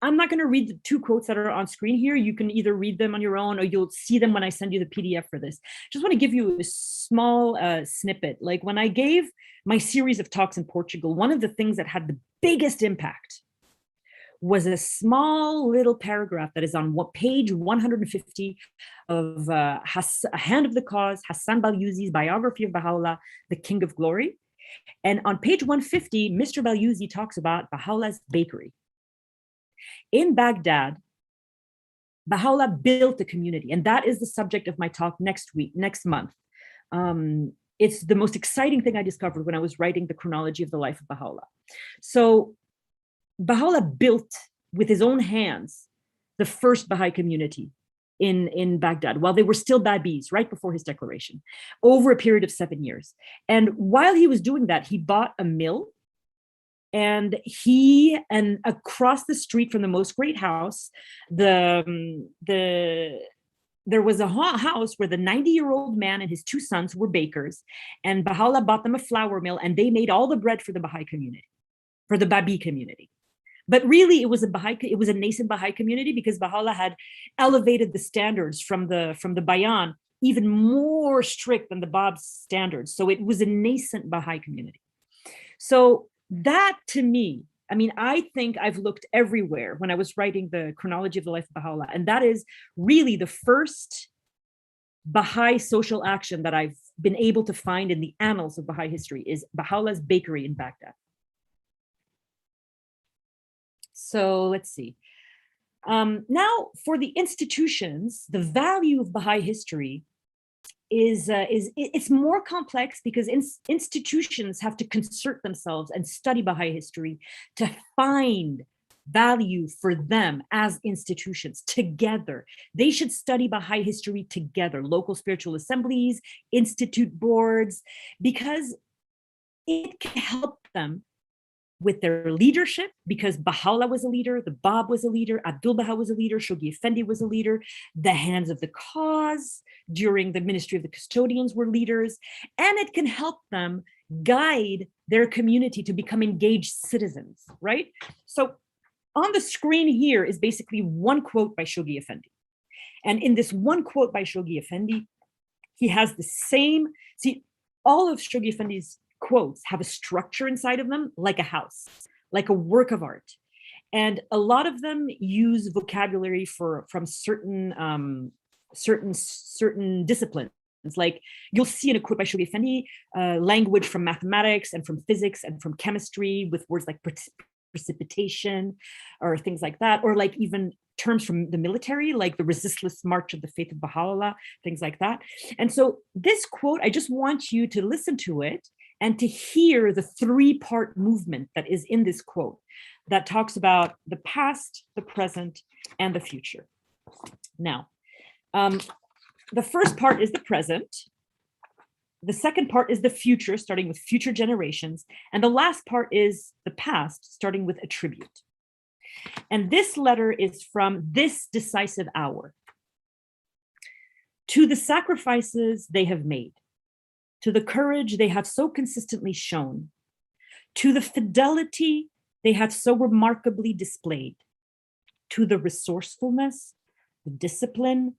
I'm not going to read the two quotes that are on screen here. You can either read them on your own or you'll see them when I send you the PDF for this. Just want to give you a small snippet. Like when I gave my series of talks in Portugal, one of the things that had the biggest impact was a small little paragraph that is on page 150 of A Hand of the Cause, Hassan Balyuzi's biography of Baha'u'llah, the King of Glory. And on page 150, Mr. Balyuzi talks about Baha'u'llah's bakery. In Baghdad, Baha'u'llah built a community, and that is the subject of my talk next month. It's the most exciting thing I discovered when I was writing the chronology of the life of Baha'u'llah. So Baha'u'llah built with his own hands the first Baha'i community in Baghdad while they were still Babis, right before his declaration, over a period of 7 years. And while he was doing that, he bought a mill, and across the street from the Most Great House, there was a house where the 90-year-old man and his two sons were bakers, and Baha'u'llah bought them a flour mill, and they made all the bread for the Baha'i community. for the Babi community. But really, it was a nascent Baha'i community because Baha'u'llah had elevated the standards from the Bayan even more strict than the Bab's standards. So it was a nascent Baha'i community. So that, to me, I mean, I think I've looked everywhere when I was writing the chronology of the life of Baha'u'llah, and that is really the first Baha'i social action that I've been able to find in the annals of Baha'i history is Baha'u'llah's bakery in Baghdad. So let's see. Now, for the institutions, the value of Baha'i history is it's more complex because institutions have to concert themselves and study Baha'i history to find value for them as institutions together. They should study Baha'i history together, local spiritual assemblies, institute boards, because it can help them with their leadership, because Baha'u'llah was a leader, the Bab was a leader, Abdul Baha was a leader, Shoghi Effendi was a leader, the Hands of the Cause during the Ministry of the Custodians were leaders, and it can help them guide their community to become engaged citizens, right? So on the screen here is basically one quote by Shoghi Effendi. And in this one quote by Shoghi Effendi, he has the same, see, all of Shoghi Effendi's quotes have a structure inside of them, like a house, like a work of art. And a lot of them use vocabulary from certain disciplines. Like you'll see in a quote by Shoghi Effendi, language from mathematics and from physics and from chemistry with words like precipitation or things like that, or like even terms from the military, like the resistless march of the faith of Baha'u'llah, things like that. And so this quote, I just want you to listen to it and to hear the three-part movement that is in this quote that talks about the past, the present, and the future. Now, the first part is the present. The second part is the future, starting with future generations. And the last part is the past, starting with a tribute. And this letter is from this decisive hour. To the sacrifices they have made, to the courage they have so consistently shown, to the fidelity they have so remarkably displayed, to the resourcefulness, the discipline,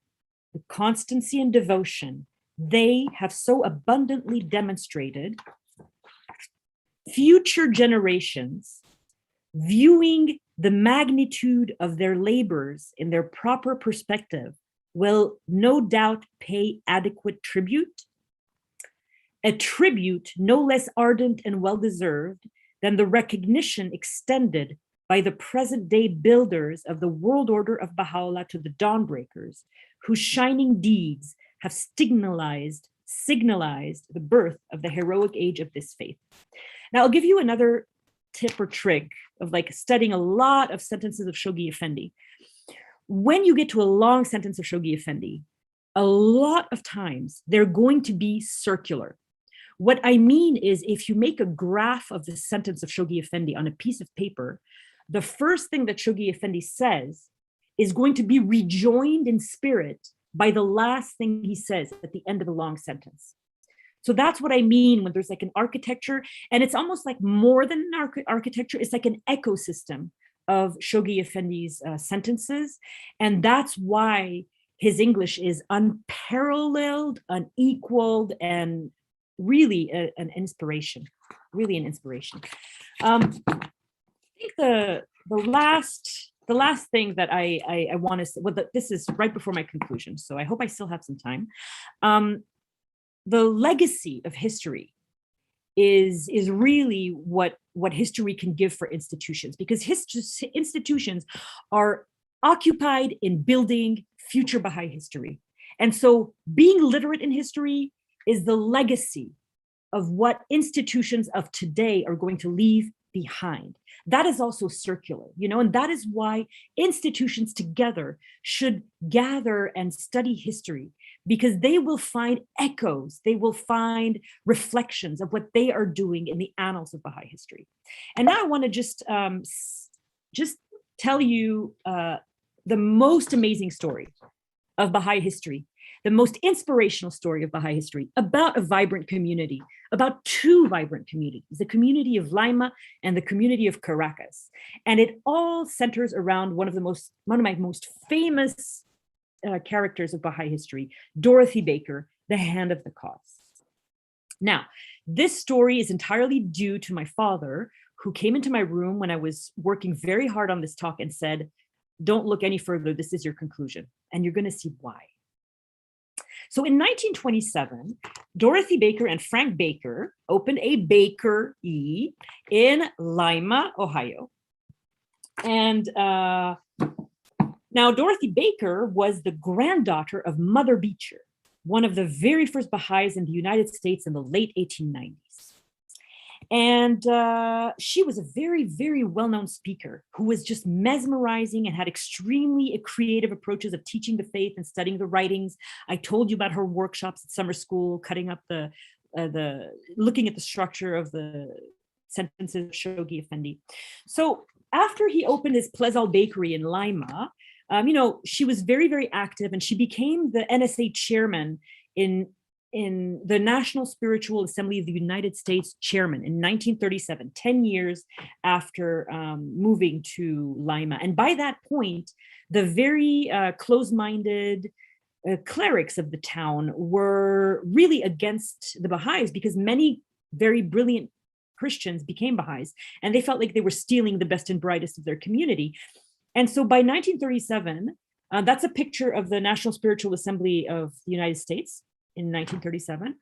the constancy and devotion they have so abundantly demonstrated, future generations, viewing the magnitude of their labors in their proper perspective, will no doubt pay adequate tribute, a tribute no less ardent and well-deserved than the recognition extended by the present-day builders of the world order of Baha'u'llah to the dawnbreakers, whose shining deeds have signalized the birth of the heroic age of this faith. Now, I'll give you another tip or trick of like studying a lot of sentences of Shoghi Effendi. When you get to a long sentence of Shoghi Effendi, a lot of times they're going to be circular. What I mean is, if you make a graph of the sentence of Shoghi Effendi on a piece of paper, the first thing that Shoghi Effendi says is going to be rejoined in spirit by the last thing he says at the end of a long sentence. So that's what I mean when there's like an architecture, and it's almost like more than an architecture, it's like an ecosystem of Shoghi Effendi's sentences. And that's why his English is unparalleled, unequaled, and really an inspiration, really an inspiration. I think the last thing that I want to say, well, this is right before my conclusion, so I hope I still have some time. The legacy of history is really what history can give for institutions, because institutions are occupied in building future Baha'i history. And so being literate in history is the legacy of what institutions of today are going to leave behind. That is also circular, and that is why institutions together should gather and study history, because they will find echoes, they will find reflections of what they are doing in the annals of Baha'i history. And now I want to just tell you the most amazing story of Baha'i history. the most inspirational story of Baha'i history, about a vibrant community, about two vibrant communities, the community of Lima and the community of Caracas. And it all centers around one of my most famous characters of Baha'i history, Dorothy Baker, the hand of the cause. Now, this story is entirely due to my father, who came into my room when I was working very hard on this talk and said, don't look any further, this is your conclusion. And you're going to see why. So in 1927, Dorothy Baker and Frank Baker opened a bakery in Lima, Ohio. And now Dorothy Baker was the granddaughter of Mother Beecher, one of the very first Baha'is in the United States in the late 1890s. And she was a very, very well-known speaker who was just mesmerizing and had extremely creative approaches of teaching the faith and studying the writings. I told you about her workshops at summer school, cutting up looking at the structure of the sentences of Shoghi Effendi. So after he opened his Plezal Bakery in Lima, she was very, very active, and she became the NSA chairman in the National Spiritual Assembly of the United States chairman in 1937, 10 years after moving to Lima. And by that point, the very close-minded clerics of the town were really against the Baha'is, because many very brilliant Christians became Baha'is, and they felt like they were stealing the best and brightest of their community. And so by 1937, that's a picture of the National Spiritual Assembly of the United States in 1937.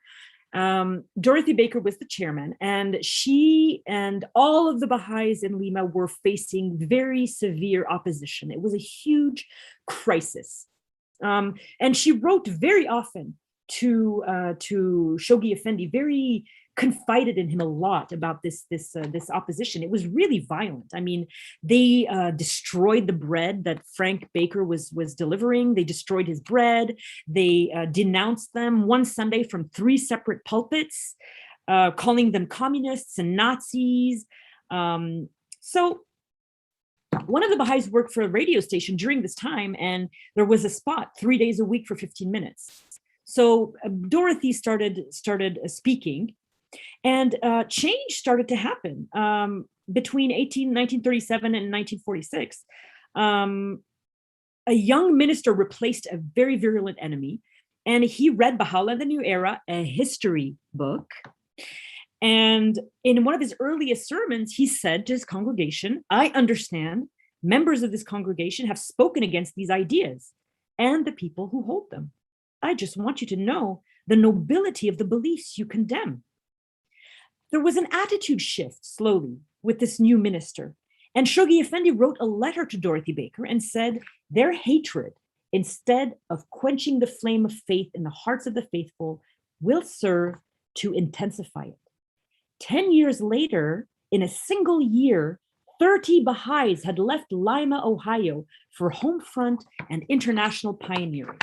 Dorothy Baker was the chairman, and she and all of the Baha'is in Lima were facing very severe opposition. It was a huge crisis. And she wrote very often to Shoghi Effendi, very confided in him a lot about this opposition. It was really violent. I mean, they destroyed the bread that Frank Baker was delivering. They destroyed his bread. They denounced them one Sunday from 3 separate pulpits, calling them communists and Nazis. So one of the Baha'is worked for a radio station during this time, and there was a spot 3 days a week for 15 minutes. So Dorothy started speaking, and change started to happen between 1937 and 1946. A young minister replaced a very virulent enemy, and he read Baha'u'llah the New Era, a history book. And in one of his earliest sermons, he said to his congregation, I understand members of this congregation have spoken against these ideas and the people who hold them. I just want you to know the nobility of the beliefs you condemn. There was an attitude shift slowly with this new minister. And Shoghi Effendi wrote a letter to Dorothy Baker and said their hatred, instead of quenching the flame of faith in the hearts of the faithful, will serve to intensify it. 10 years later, in a single year, 30 Baha'is had left Lima, Ohio for home front and international pioneering.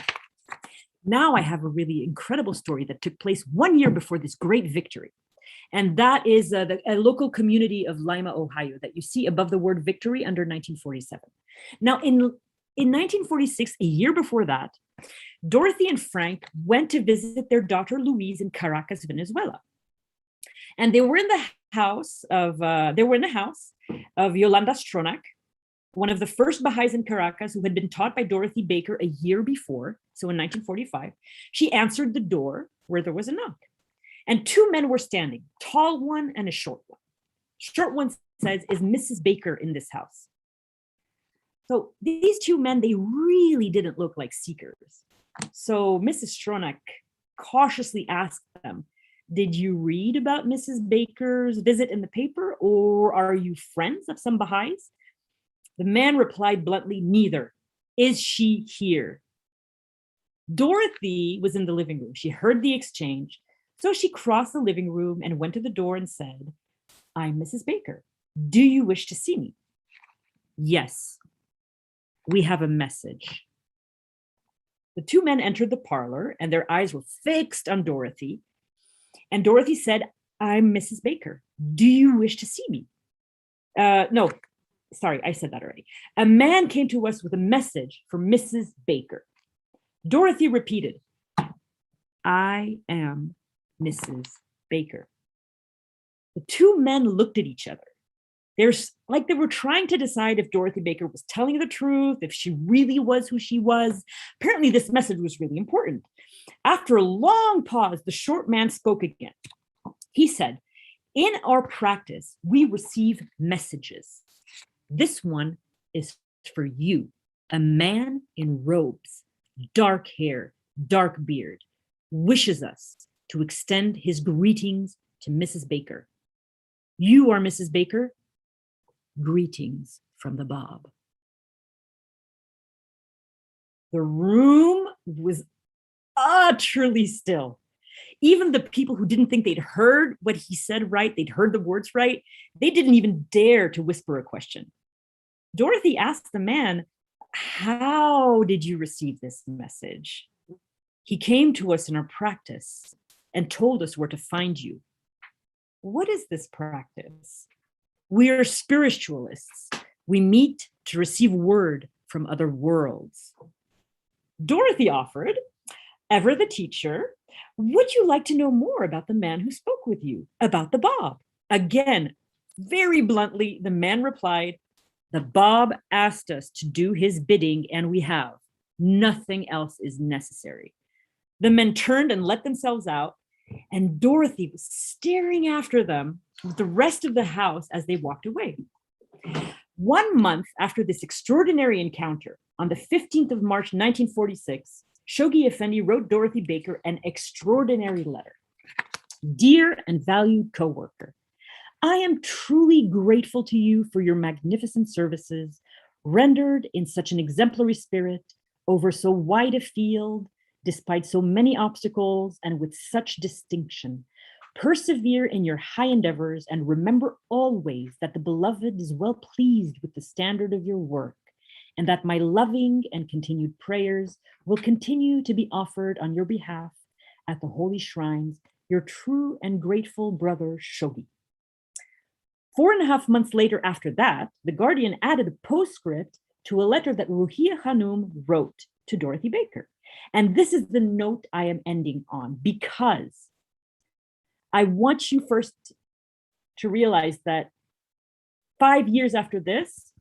Now I have a really incredible story that took place 1 year before this great victory. And that is a local community of Lima, Ohio, that you see above the word victory under 1947. Now, in 1946, a year before that, Dorothy and Frank went to visit their daughter Louise in Caracas, Venezuela. And they were in the house of Yolanda Stronach, one of the first Baha'is in Caracas who had been taught by Dorothy Baker a year before, so in 1945. She answered the door where there was a knock. And 2 men were standing, tall one and a short one. Short one says, is Mrs. Baker in this house? So these 2 men, they really didn't look like seekers. So Mrs. Stronach cautiously asked them, did you read about Mrs. Baker's visit in the paper, or are you friends of some Baha'is? The man replied bluntly, neither. Is she here? Dorothy was in the living room. She heard the exchange. So she crossed the living room and went to the door and said, I'm Mrs. Baker. Do you wish to see me? Yes, we have a message. The 2 men entered the parlor and their eyes were fixed on Dorothy. And Dorothy said, I'm Mrs. Baker. Do you wish to see me? No, sorry, I said that already. A man came to us with a message for Mrs. Baker. Dorothy repeated, I am Mrs. Baker. The two men looked at each other. There's like they were trying to decide if Dorothy Baker was telling the truth, if she really was who she was. Apparently, this message was really important. After a long pause, the short man spoke again. He said, "In our practice, we receive messages. This one is for you, a man in robes, dark hair, dark beard, wishes us to extend his greetings to Mrs. Baker. You are Mrs. Baker? Greetings from the Bab." The room was utterly still. Even the people who didn't think they'd heard what he said right, they'd heard the words right, they didn't even dare to whisper a question. Dorothy asked the man, "How did you receive this message?" "He came to us in our practice and told us where to find you." "What is this practice?" "We are spiritualists. We meet to receive word from other worlds." Dorothy offered, "Ever the teacher, would you like to know more about the man who spoke with you, about the Bab?" Again, very bluntly, the man replied, "The Bab asked us to do his bidding, and we have. Nothing else is necessary." The men turned and let themselves out, and Dorothy was staring after them with the rest of the house as they walked away. 1 month after this extraordinary encounter, on the 15th of March, 1946, Shoghi Effendi wrote Dorothy Baker an extraordinary letter. "Dear and valued coworker, I am truly grateful to you for your magnificent services, rendered in such an exemplary spirit, over so wide a field, despite so many obstacles, and with such distinction. Persevere in your high endeavors, and remember always that the beloved is well pleased with the standard of your work, and that my loving and continued prayers will continue to be offered on your behalf at the holy shrines. Your true and grateful brother, Shoghi." 4.5 months later after that, the Guardian added a postscript to a letter that Ruhiya Khanum wrote to Dorothy Baker. And this is the note I am ending on, because I want you first to realize that 5 years after this,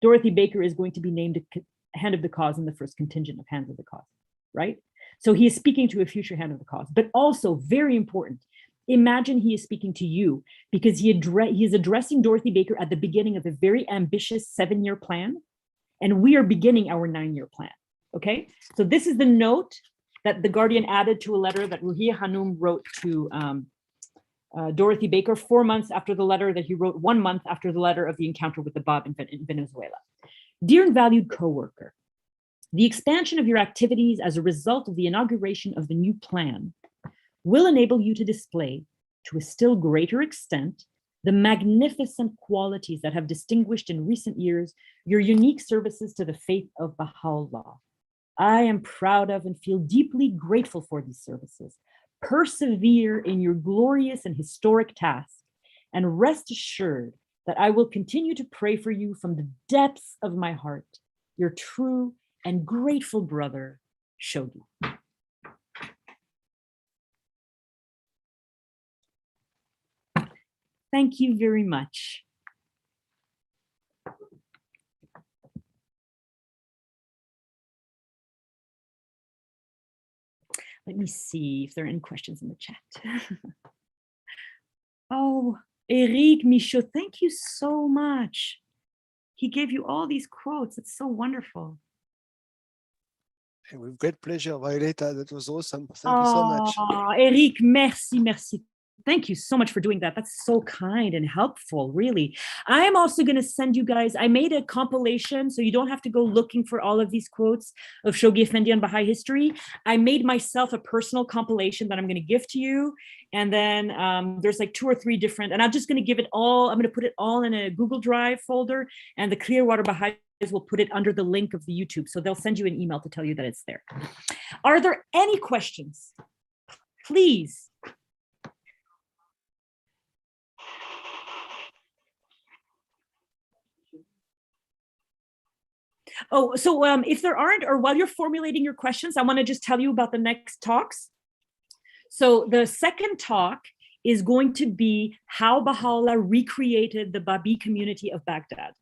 Dorothy Baker is going to be named a hand of the cause in the first contingent of hands of the cause, right? So he is speaking to a future hand of the cause, but also very important. Imagine he is speaking to you because he is addressing Dorothy Baker at the beginning of a very ambitious 7-year plan, and we are beginning our 9-year plan, okay? So this is the note that the Guardian added to a letter that Ruhiya Khanum wrote to Dorothy Baker 4 months after the letter that he wrote 1 month after the letter of the encounter with the Bab in Venezuela. "Dear and valued coworker, the expansion of your activities as a result of the inauguration of the new plan will enable you to display, to a still greater extent, the magnificent qualities that have distinguished in recent years your unique services to the faith of Baha'u'llah. I am proud of and feel deeply grateful for these services. Persevere in your glorious and historic task, and rest assured that I will continue to pray for you from the depths of my heart. Your true and grateful brother, Shoghi." Thank you very much. Let me see if there are any questions in the chat. Oh, Eric Michaud, thank you so much. He gave you all these quotes. It's so wonderful. With great pleasure, Violeta. That was awesome. Thank you so much. Eric, merci, merci. Thank you so much for doing that. That's so kind and helpful, really. I'm also going to send you guys, I made a compilation, so you don't have to go looking for all of these quotes of Shoghi Effendi on Baha'i history. I made myself a personal compilation that I'm going to give to you. And then there's like 2 or 3 different, and I'm just going to give it all, I'm going to put it all in a Google Drive folder, and the Clearwater Baha'i will put it under the link of the YouTube. So they'll send you an email to tell you that it's there. Are there any questions? Please. Oh, so if there aren't, or while you're formulating your questions, I want to just tell you about the next talks. So the second talk is going to be how Baha'u'llah recreated the Babi community of Baghdad.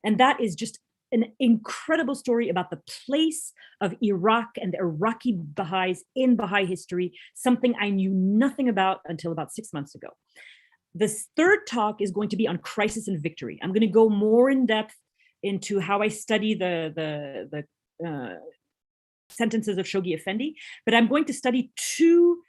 And that is just an incredible story about the place of Iraq and the Iraqi Baha'is in Baha'i history, something I knew nothing about until about 6 months ago. This third talk is going to be on crisis and victory. I'm going to go more in depth into how I study the sentences of Shoghi Effendi, but I'm going to study two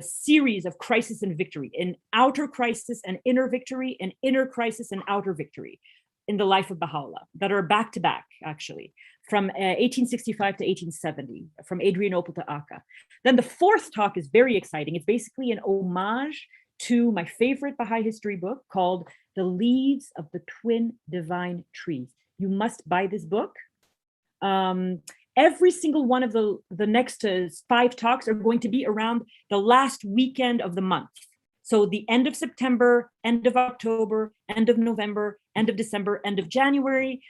series of crisis and victory, an outer crisis and inner victory, an inner crisis and outer victory in the life of Baha'u'llah that are back to back, actually, from 1865 to 1870, from Adrianople to Akka. Then the fourth talk is very exciting. It's basically an homage to my favorite Baha'i history book called The Leaves of the Twin Divine Trees. You must buy this book. Every single one of the next 5 talks are going to be around the last weekend of the month. So the end of September, end of October, end of November, end of December, end of January.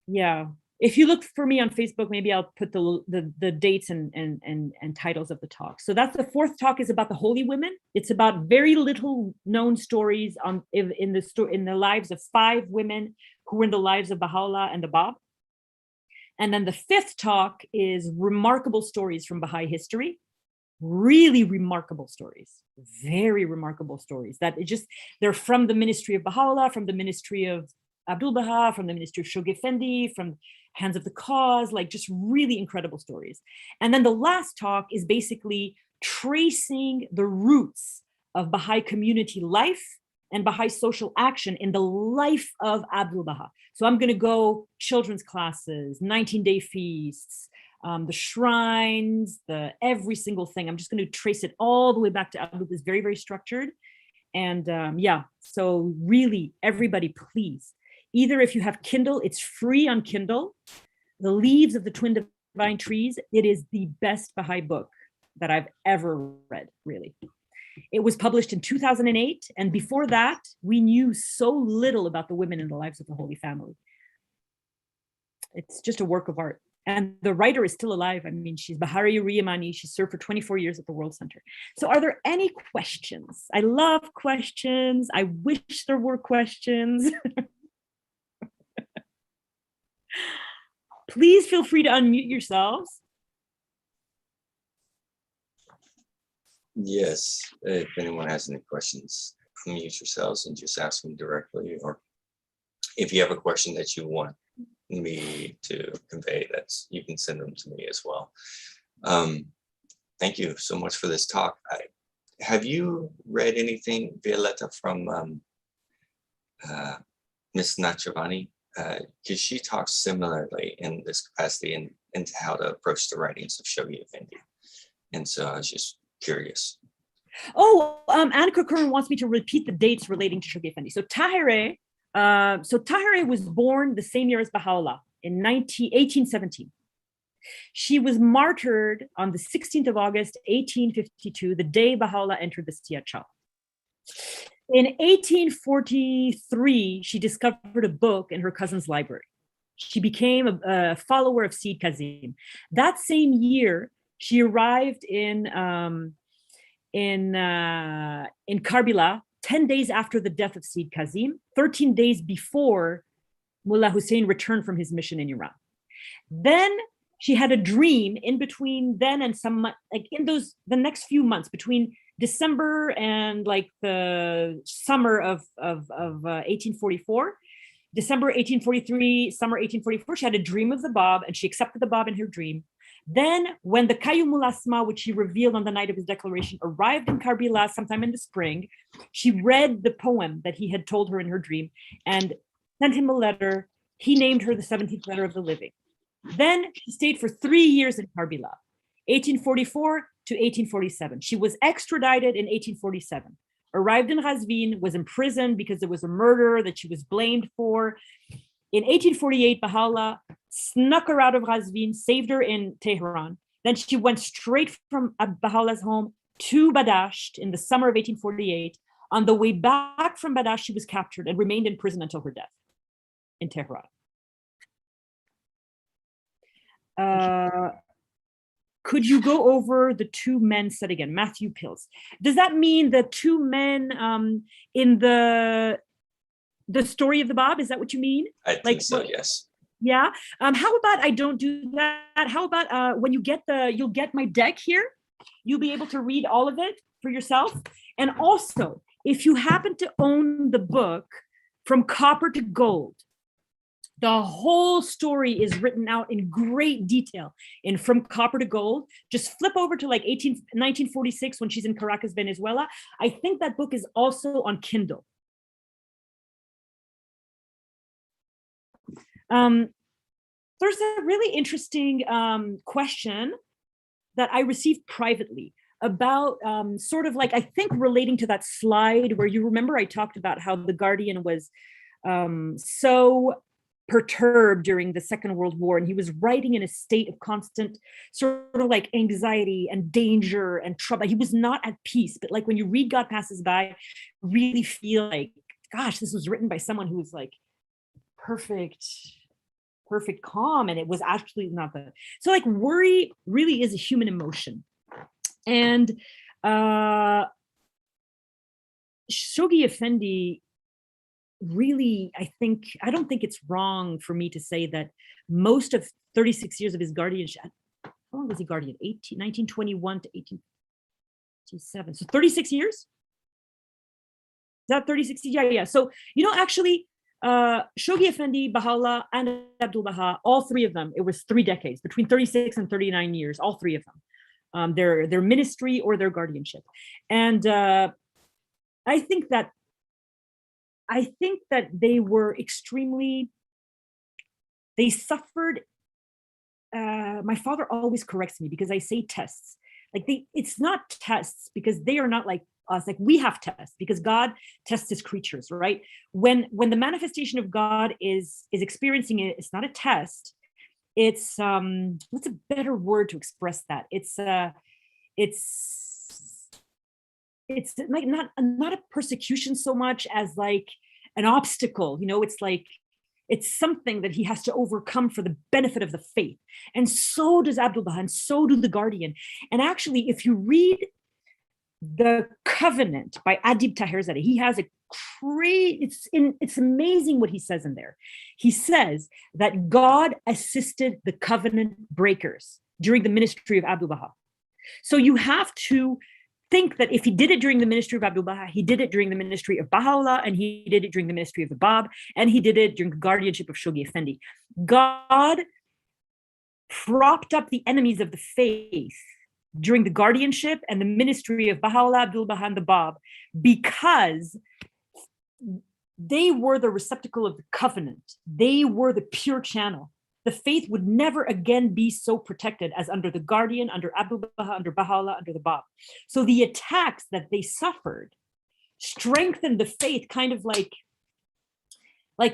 Yeah, if you look for me on Facebook, maybe I'll put the dates and titles of the talk. So that's the fourth talk, is about the holy women. It's about very little known stories in the lives of 5 women who were in the lives of Baha'u'llah and the Bab. And then the fifth talk is remarkable stories from Baha'i history. Really remarkable stories, very remarkable stories that they're from the ministry of Baha'u'llah, from the ministry of Abdul Baha, from the ministry of Shoghi Effendi, from Hands of the Cause, like just really incredible stories. And then the last talk is basically tracing the roots of Baha'i community life and Baha'i social action in the life of Abdul Baha. So I'm going to go children's classes, 19-day feasts, the shrines, every single thing. I'm just going to trace it all the way back to Abdul. It's very, very structured. And yeah, so really, everybody, please, either if you have Kindle, it's free on Kindle. The Leaves of the Twin Divine Trees. It is the best Baha'i book that I've ever read, really. It was published in 2008. And before that, we knew so little about the women in the lives of the Holy Family. It's just a work of art. And the writer is still alive. I mean, she's Bahari Riyamani. She served for 24 years at the World Center. So are there any questions? I love questions. I wish there were questions. Please feel free to unmute yourselves. Yes, if anyone has any questions, unmute yourselves and just ask them directly. Or if you have a question that you want me to convey, you can send them to me as well. Thank you so much for this talk. Have you read anything, Violetta, from Miss Nachavani? Because she talks similarly in this capacity into how to approach the writings of Shoghi Effendi. And so I was just curious. Oh, Annika Curran wants me to repeat the dates relating to Shoghi Effendi. So Tahirih was born the same year as Baha'u'llah in 1817. She was martyred on the 16th of August, 1852, the day Baha'u'llah entered the Siyah. In 1843, she discovered a book in her cousin's library. She became a follower of Sayyid Kazim. That same year, she arrived in Karbala 10 days after the death of Sayyid Kazim, 13 days before Mullah Hussein returned from his mission in Iran. Then she had a dream in between then and the next few months, between December and like the summer of 1844, December 1843, summer 1844, she had a dream of the Bab and she accepted the Bab in her dream. Then when the Qayyumul Asma, which he revealed on the night of his declaration, arrived in Karbala sometime in the spring, she read the poem that he had told her in her dream and sent him a letter. He named her the 17th letter of the living. Then she stayed for 3 years in Karbala, 1844 to 1847. She was extradited in 1847, arrived in Ghazvin, was imprisoned because there was a murder that she was blamed for. In 1848, Baha'u'llah snuck her out of Ghazvin, saved her in Tehran. Then she went straight from Baha'u'llah's home to Badasht in the summer of 1848. On the way back from Badasht, she was captured and remained in prison until her death in Tehran. could you go over the two men said again? Matthew Pills. Does that mean the two men in the story of the Bab? Is that what you mean? I think so, yes. Yeah. How about I don't do that? How about when you'll get my deck here, you'll be able to read all of it for yourself. And also, if you happen to own the book From Copper to Gold, the whole story is written out in great detail in From Copper to Gold. Just flip over to like 1946 when she's in Caracas, Venezuela. I think that book is also on Kindle. There's a really interesting question that I received privately about sort of like, I think relating to that slide where you remember I talked about how the Guardian was so perturbed during the Second World War, and he was writing in a state of constant sort of like anxiety and danger and trouble. He was not at peace, but like when you read God Passes By, really feel like, gosh, this was written by someone who was like perfect calm, and it was actually not that. So like worry really is a human emotion. And Shoghi Effendi really, I don't think it's wrong for me to say that most of 36 years of his guardianship, how long was he guardian? 1921 to 1857. So 36 years? Is that 36? Yeah. So, actually, Shoghi Effendi, Baha'u'llah, and Abdul Baha, all three of them, it was 3 decades, between 36 and 39 years, all three of them, their ministry or their guardianship. And I think that they were they suffered. My father always corrects me because I say tests. Like it's not tests because they are not like us. Like we have tests because God tests his creatures, right? When the manifestation of God is experiencing it, it's not a test. It's what's a better word to express that? It's like not a persecution so much as like an obstacle. It's like it's something that he has to overcome for the benefit of the faith. And so does Abdul Baha, and so do the Guardian. And actually, if you read the Covenant by Adib Taherzadeh, he has a it's amazing what he says in there. He says that God assisted the covenant breakers during the ministry of Abdul Baha. So you have to think that if he did it during the ministry of Abdul Baha, he did it during the ministry of Baha'u'llah, and he did it during the ministry of the Bab, and he did it during the guardianship of Shoghi Effendi. God propped up the enemies of the faith during the guardianship and the ministry of Baha'u'llah, Abdul Baha, and the Bab, because they were the receptacle of the covenant. They were the pure channel. The faith would never again be so protected as under the Guardian, under Abdul Baha, under Baha'u'llah, under the Bab. So the attacks that they suffered strengthened the faith, kind of like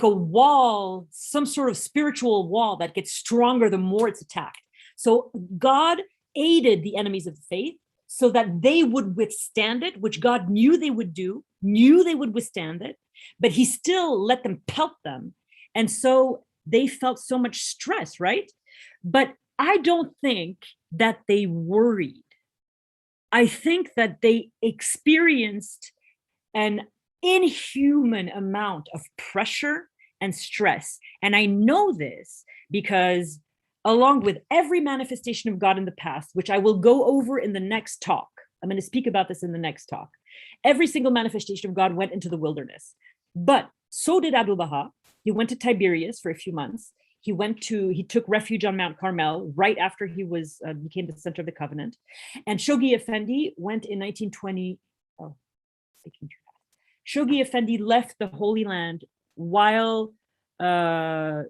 a wall, some sort of spiritual wall that gets stronger the more it's attacked. So God aided the enemies of the faith so that they would withstand it, which God knew they would do, knew they would withstand it, but he still let them pelt them. And so they felt so much stress, right? But I don't think that they worried. I think that they experienced an inhuman amount of pressure and stress. And I know this because along with every manifestation of God in the past, which I will go over in the next talk, I'm going to speak about this in the next talk. Every single manifestation of God went into the wilderness. But so did Abdul Baha. He went to Tiberias for a few months. He took refuge on Mount Carmel right after he became the center of the covenant. And Shoghi Effendi went in 1920. Shoghi Effendi left the Holy Land while the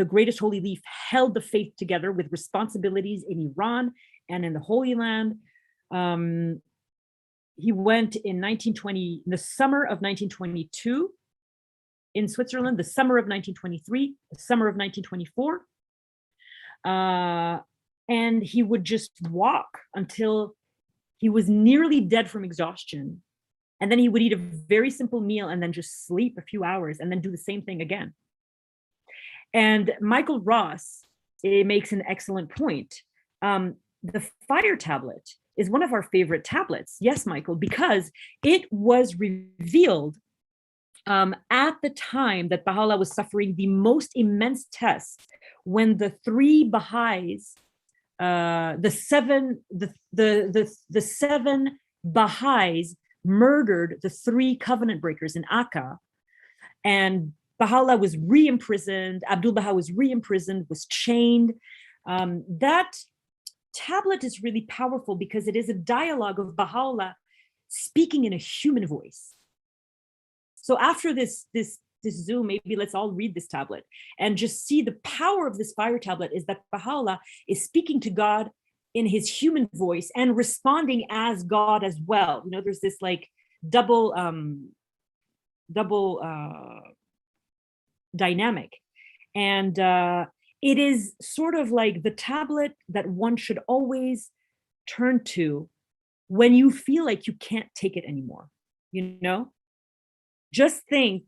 greatest holy leaf held the faith together with responsibilities in Iran and in the Holy Land. He went in the summer of 1922 in Switzerland, the summer of 1923, the summer of 1924. And he would just walk until he was nearly dead from exhaustion. And then he would eat a very simple meal and then just sleep a few hours and then do the same thing again. And Michael Ross makes an excellent point The fire tablet is one of our favorite tablets. Yes, Michael, because it was revealed at the time that Baha'u'llah was suffering the most immense tests, when the three Baha'is, the seven Baha'is murdered the three covenant breakers in Akka, and Baha'u'llah was re-imprisoned, Abdul Baha was re-imprisoned, was chained. That tablet is really powerful because it is a dialogue of Baha'u'llah speaking in a human voice. So after this Zoom, maybe let's all read this tablet and just see the power of this fire tablet is that Baha'u'llah is speaking to God in his human voice and responding as God as well. You know, there's this like double dynamic. And it is sort of like the tablet that one should always turn to when you feel like you can't take it anymore. You know, just think,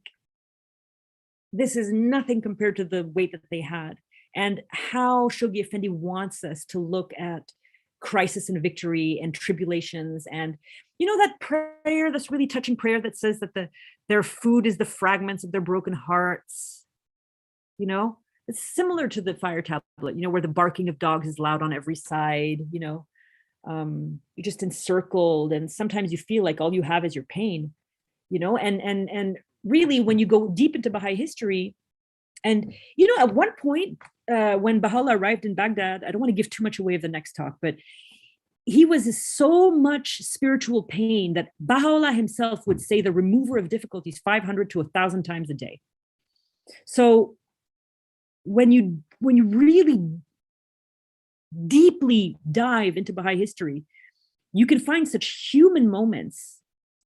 this is nothing compared to the weight that they had, and how Shoghi Effendi wants us to look at crisis and victory and tribulations. And you know, that prayer, that's really touching prayer that says that their food is the fragments of their broken hearts. You know, it's similar to the fire tablet, you know, where the barking of dogs is loud on every side. You know, you're just encircled, and sometimes you feel like all you have is your pain. You know, and really, when you go deep into Baha'i history, and you know, at one point when Baha'u'llah arrived in Baghdad, I don't want to give too much away of the next talk, but he was in so much spiritual pain that Baha'u'llah himself would say the remover of difficulties 500 to 1,000 times a day. So when you really deeply dive into Baha'i history, you can find such human moments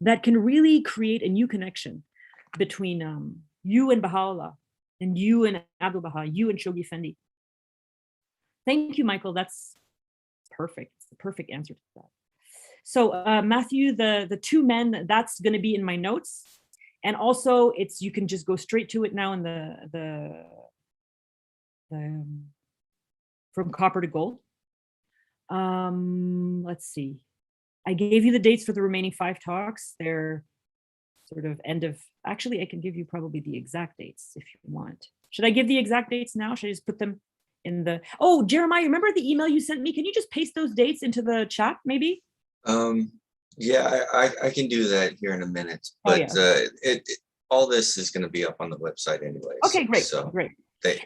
that can really create a new connection between you and Baha'u'llah, and you and Abdul Baha, you and Shoghi Effendi. Thank you, Michael. That's perfect. It's the perfect answer to that. So Matthew, the two men, that's going to be in my notes. And also you can just go straight to it now in the from copper to gold. Let's see. I gave you the dates for the remaining 5 talks. They're sort of actually, I can give you probably the exact dates if you want. Should I give the exact dates now? Should I just put them in the, oh, Jeremiah, remember the email you sent me? Can you just paste those dates into the chat maybe? Yeah, I can do that here in a minute, but all this is going to be up on the website anyway. Okay, great, so great.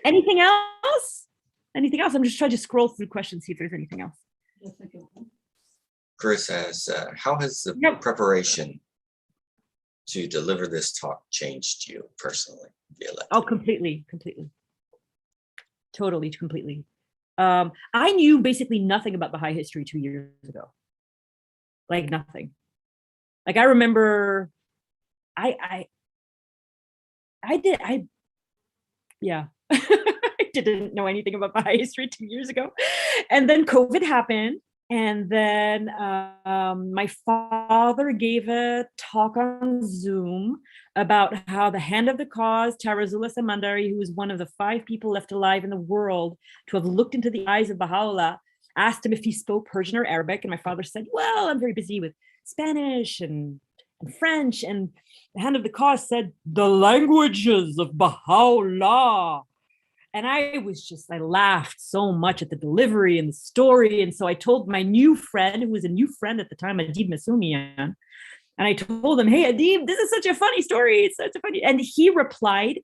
Anything else? Anything else? I'm just trying to scroll through questions, see if there's anything else. Chris asks, how has the preparation to deliver this talk changed you personally? Oh, completely. Totally, completely. I knew basically nothing about Baha'i history 2 years ago. Like nothing. Like I remember, I didn't know anything about Baha'i history 2 years ago. And then COVID happened. And then my father gave a talk on Zoom about how the hand of the cause, Tarazullah Samandari, who was one of the 5 people left alive in the world to have looked into the eyes of Baha'u'llah, asked him if he spoke Persian or Arabic. And my father said, well, I'm very busy with Spanish and French. And the hand of the cause said, the languages of Baha'u'llah. And I laughed so much at the delivery and the story. And so I told my new friend, who was a new friend at the time, Adib Masumian, and I told him, hey, Adib, this is such a funny story. It's such a funny. And he replied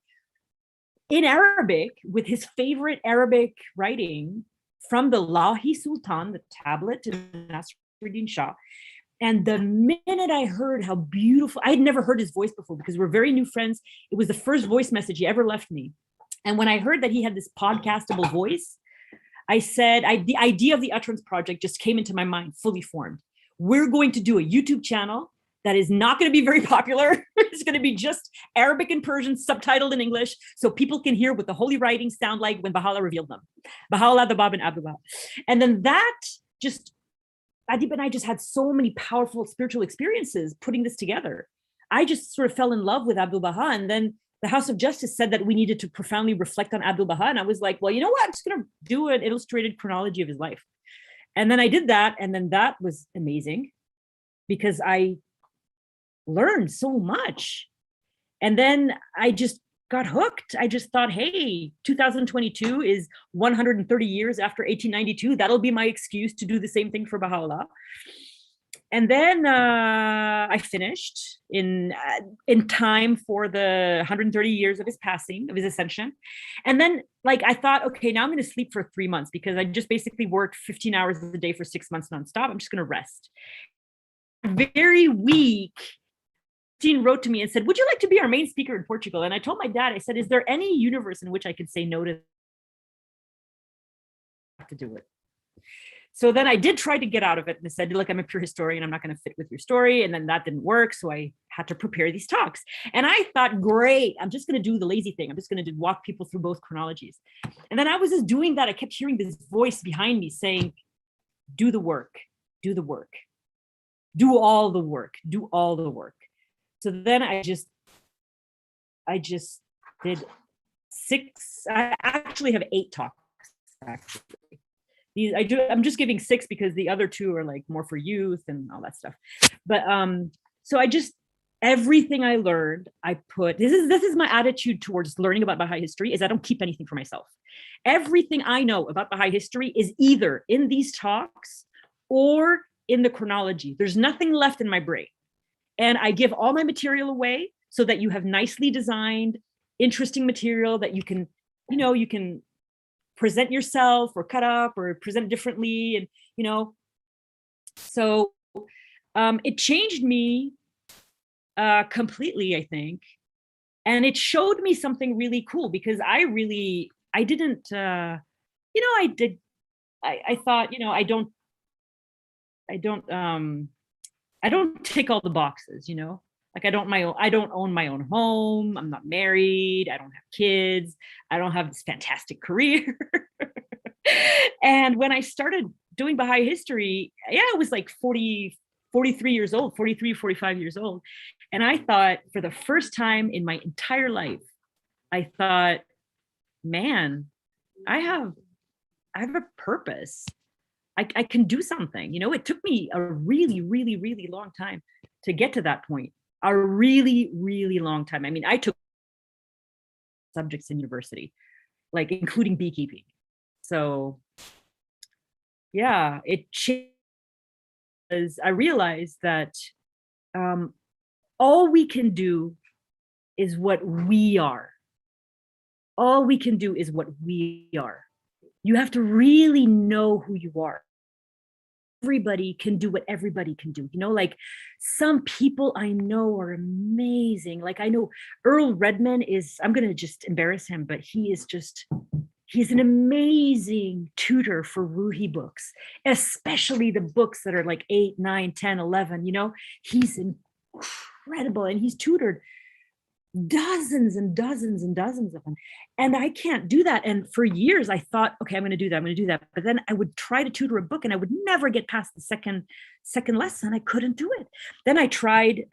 in Arabic with his favorite Arabic writing from the Lahi Sultan, the tablet to Nasruddin Shah. And the minute I heard how beautiful, I had never heard his voice before because we're very new friends. It was the first voice message he ever left me. And when I heard that he had this podcastable voice, I said, the idea of the Utterance Project just came into my mind, fully formed. We're going to do a YouTube channel that is not going to be very popular. It's going to be just Arabic and Persian, subtitled in English, so people can hear what the holy writings sound like when Baha'u'llah revealed them. Baha'u'llah, the Bab, and Abdullah. And then Adib and I just had so many powerful spiritual experiences putting this together. I just sort of fell in love with Abdul Baha, and then the House of Justice said that we needed to profoundly reflect on Abdul Baha. And I was like, well, you know what? I'm just going to do an illustrated chronology of his life. And then I did that, and then that was amazing because I learned so much. And then I just got hooked. I just thought, hey, 2022 is 130 years after 1892. That'll be my excuse to do the same thing for Baha'u'llah. And then I finished in time for the 130 years of his passing, of his ascension. And then, like, I thought, okay, now I'm going to sleep for 3 months because I just basically worked 15 hours a day for 6 months nonstop. I'm just going to rest. Very weak. Dean wrote to me and said, would you like to be our main speaker in Portugal? And I told my dad, I said, is there any universe in which I could say no to do it? So then I did try to get out of it and I said, look, I'm a pure historian. I'm not going to fit with your story. And then that didn't work. So I had to prepare these talks. And I thought, great, I'm just going to do the lazy thing. I'm just going to walk people through both chronologies. And then I was just doing that. I kept hearing this voice behind me saying, do the work, do the work, do all the work, do all the work. So then I just did 6, I actually have 8 talks, actually. I'm just giving 6 because the other 2 are like more for youth and all that stuff. But so everything I learned, I put, this is my attitude towards learning about Baha'i history, is I don't keep anything for myself. Everything I know about Baha'i history is either in these talks or in the chronology. There's nothing left in my brain. And I give all my material away so that you have nicely designed, interesting material that you can, you can present yourself or cut up or present differently. And, so it changed me completely, I think. And it showed me something really cool because I thought, I don't tick all the boxes, like I don't own my own home. I'm not married. I don't have kids. I don't have this fantastic career. And when I started doing Baha'i history, I was like 43 years old, 43, 45 years old. And I thought, for the first time in my entire life, I thought, man, I have a purpose. I can do something. It took me a really, really, really long time to get to that point. A really, really long time. I mean, I took subjects in university, like including beekeeping. So yeah, it changed. I realized that all we can do is what we are. All we can do is what we are. You have to really know who you are. Everybody can do what everybody can do. Like some people I know are amazing. Like I know Earl Redman I'm going to just embarrass him, but he's an amazing tutor for Ruhi books, especially the books that are like 8, 9, 10, 11, he's incredible. And he's tutored dozens and dozens and dozens of them. And I can't do that. And for years I thought, okay, I'm going to do that. But then I would try to tutor a book and I would never get past the second lesson. I couldn't do it. Then I tried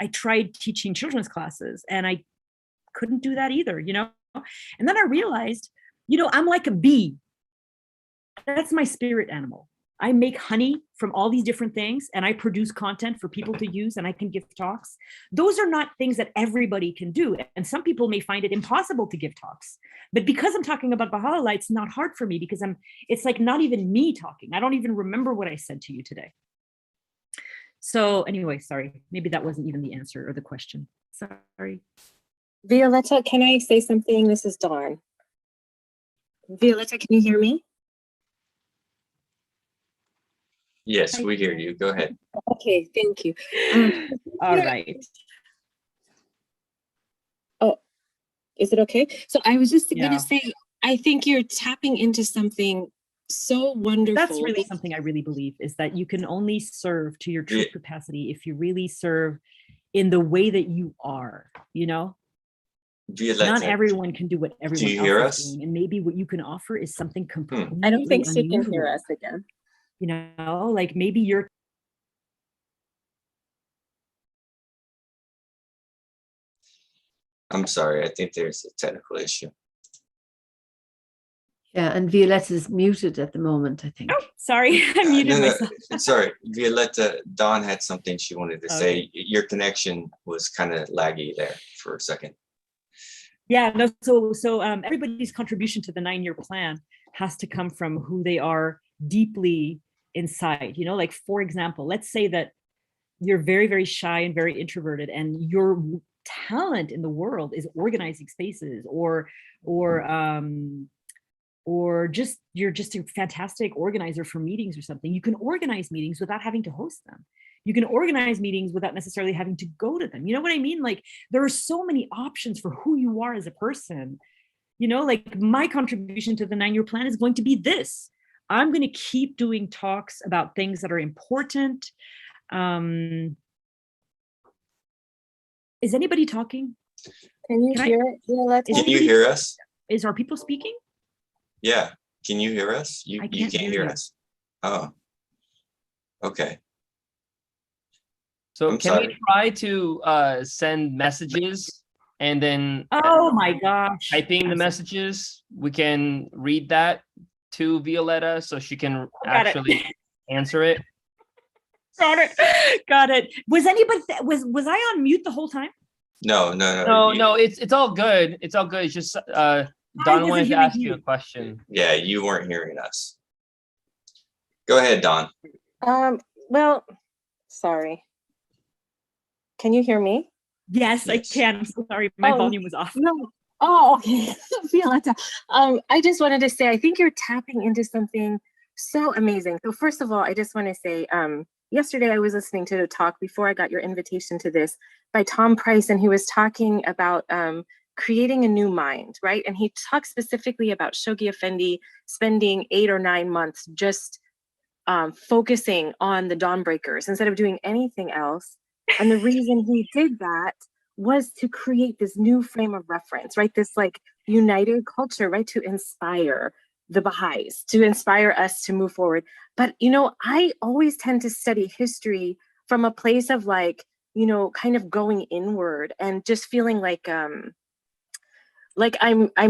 teaching children's classes and I couldn't do that either, And then I realized, I'm like a bee. That's my spirit animal. I make honey from all these different things and I produce content for people to use and I can give talks. Those are not things that everybody can do. And some people may find it impossible to give talks. But because I'm talking about Baha'u'llah, it's not hard for me because it's like not even me talking. I don't even remember what I said to you today. So anyway, sorry, maybe that wasn't even the answer or the question. Sorry. Violetta, can I say something? This is Dawn. Violetta, can you hear me? Yes, we hear you. Go ahead. Okay, thank you. All right. Oh, is it okay? So I was just going to say, I think you're tapping into something so wonderful. That's really something I really believe, is that you can only serve to your true capacity if you really serve in the way that you are, Not everyone can do what everyone else is doing. And maybe what you can offer is something completely I don't think she unusual. can hear us again. Like maybe you're I'm sorry, I think there's a technical issue. Yeah, and Violetta's muted at the moment, I think. Oh, sorry, I muted myself. Sorry, Violetta, Dawn had something she wanted to say. Okay. Your connection was kind of laggy there for a second. Yeah, no, so everybody's contribution to the 9-year plan has to come from who they are deeply inside. You know, like, for example, let's say that you're very, very shy and very introverted, and your talent in the world is organizing spaces, or just you're just a fantastic organizer for meetings or something. You can organize meetings without having to host them. You can organize meetings without necessarily having to go to them. You know what I mean? Like, there are so many options for who you are as a person. You know, like, my contribution to the 9-year plan is going to be this. I'm going to keep doing talks about things that are important. Is anybody talking? Can you hear it, Violetta? Can you hear us? Are people speaking? Yeah. Can you hear us? You can't hear you. us. Oh. Okay. So I'm can sorry. we try to send messages, and then Oh my gosh. typing the messages, we can read that to Violetta so she can actually answer it? Got it. Was anybody was I on mute the whole time? No. No, it's all good. It's all good. It's just Don wanted to ask you a question. Yeah, you weren't hearing us. Go ahead, Don. Well, sorry. Can you hear me? Yes, I can. I'm so sorry. My volume was off. No. Oh, okay. Violetta. I just wanted to say, I think you're tapping into something so amazing. So first of all, I just want to say, yesterday I was listening to a talk before I got your invitation to this by Tom Price, and he was talking about creating a new mind, right? And he talked specifically about Shoghi Effendi spending 8 or 9 months just focusing on the Dawnbreakers instead of doing anything else. And the reason he did that was to create this new frame of reference, right? This like united culture, right? To inspire the Baha'is, to inspire us to move forward. But, you know, I always tend to study history from a place of like, you know, kind of going inward and just feeling like I'm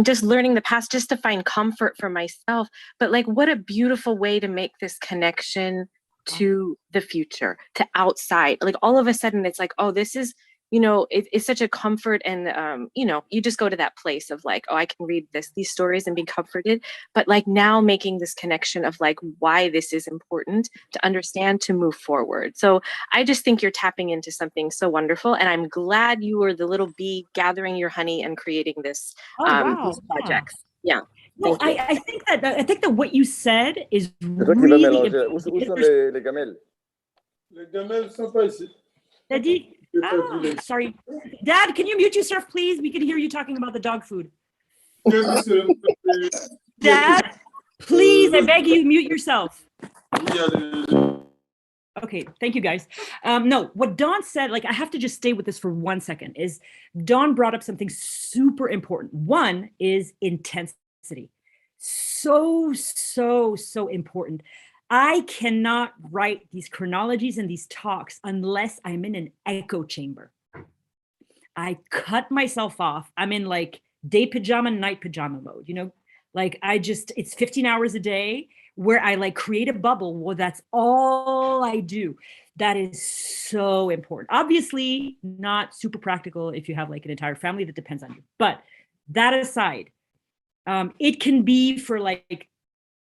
just learning the past just to find comfort for myself. But like, what a beautiful way to make this connection to the future, to outside. Like, all of a sudden it's like, oh, this is, you know, it's such a comfort. And you know, you just go to that place of like, oh, I can read these stories and be comforted. But like, now making this connection of like why this is important to understand, to move forward. So I just think you're tapping into something so wonderful, and I'm glad you were the little bee gathering your honey and creating this these projects. Yeah. No, I think that what you said is C'est toi qui vas really mélanger. Où sont les gamelles? Les gamelles sont pas ici. Daddy, sorry. Dad, can you mute yourself, please? We can hear you talking about the dog food. Dad, please, I beg you, mute yourself. Okay, thank you guys. No, what Dawn said, like, I have to just stay with this for 1 second, is Dawn brought up something super important. One is intensity. So important. I cannot write these chronologies and these talks unless I'm in an echo chamber. I cut myself off. I'm in like day pajama, night pajama mode, you know, like it's 15 hours a day where I like create a bubble. Well, that's all I do. That is so important. Obviously not super practical if you have like an entire family that depends on you, but that aside, it can be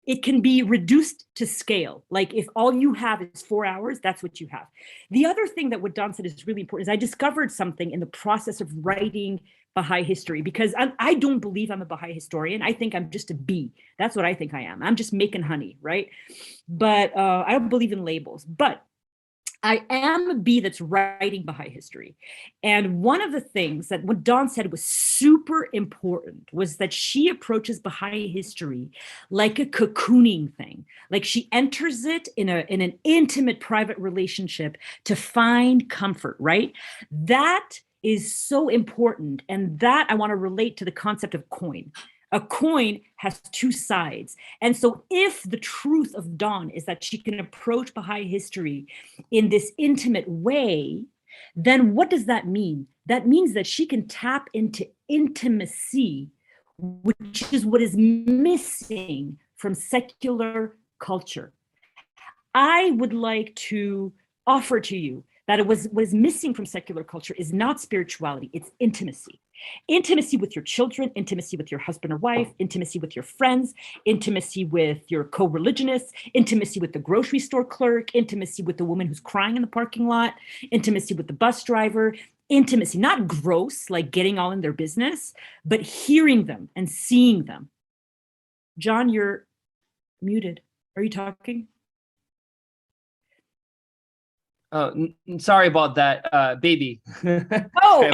it can be reduced to scale. Like, if all you have is 4 hours, that's what you have. The other thing that what Don said is really important is I discovered something in the process of writing Baha'i history, because I don't believe I'm a Baha'i historian. I think I'm just a bee. That's what I think I am. I'm just making honey, right? But I don't believe in labels. But I am a bee that's writing Baha'i history. And one of the things that what Dawn said was super important was that she approaches Baha'i history like a cocooning thing. Like, she enters it in an intimate, private relationship to find comfort, right? That is so important. And that I want to relate to the concept of coin. A coin has two sides. And so if the truth of Dawn is that she can approach Baha'i history in this intimate way, then what does that mean? That means that she can tap into intimacy which is what is missing from secular culture. I would like to offer to you that what is missing from secular culture is not spirituality, it's intimacy. Intimacy with your children, intimacy with your husband or wife, intimacy with your friends, intimacy with your co-religionists, intimacy with the grocery store clerk, intimacy with the woman who's crying in the parking lot, intimacy with the bus driver, intimacy, not gross, like getting all in their business, but hearing them and seeing them. John, you're muted. Are you talking? Sorry about that, baby. Oh,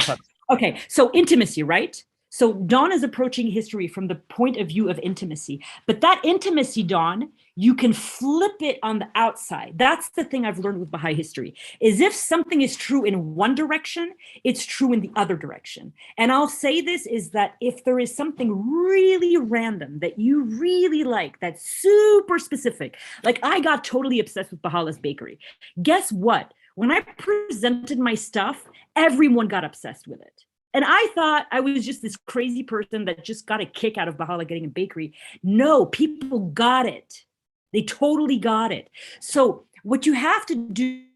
okay. So intimacy, right? So Dawn is approaching history from the point of view of intimacy. But that intimacy, Dawn, you can flip it on the outside. That's the thing I've learned with Baha'i history, is if something is true in one direction, it's true in the other direction. And I'll say this is that if there is something really random that you really like, that's super specific, like I got totally obsessed with Baha'u'llah's bakery. Guess what? When I presented my stuff, everyone got obsessed with it. And I thought I was just this crazy person that just got a kick out of Baha'u'llah getting a bakery. No, people got it. They totally got it. So what you have to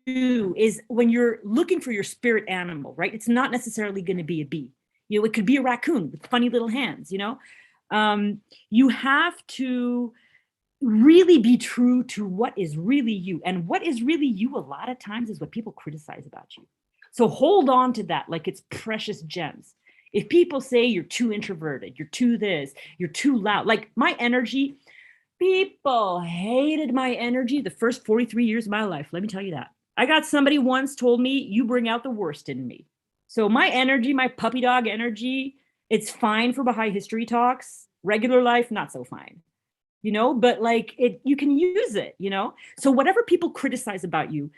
do is when you're looking for your spirit animal, right? It's not necessarily going to be a bee. You know, it could be a raccoon with funny little hands, you know? You have to really be true to what is really you. And what is really you a lot of times is what people criticize about you. So hold on to that like it's precious gems. If people say you're too introverted, you're too this, you're too loud, like my energy, people hated my energy the first 43 years of my life. Let me tell you that. I got somebody once told me, you bring out the worst in me. So my energy, my puppy dog energy, it's fine for Baha'i history talks. Regular life, not so fine. You know, but like you can use it, you know? So whatever people criticize about you,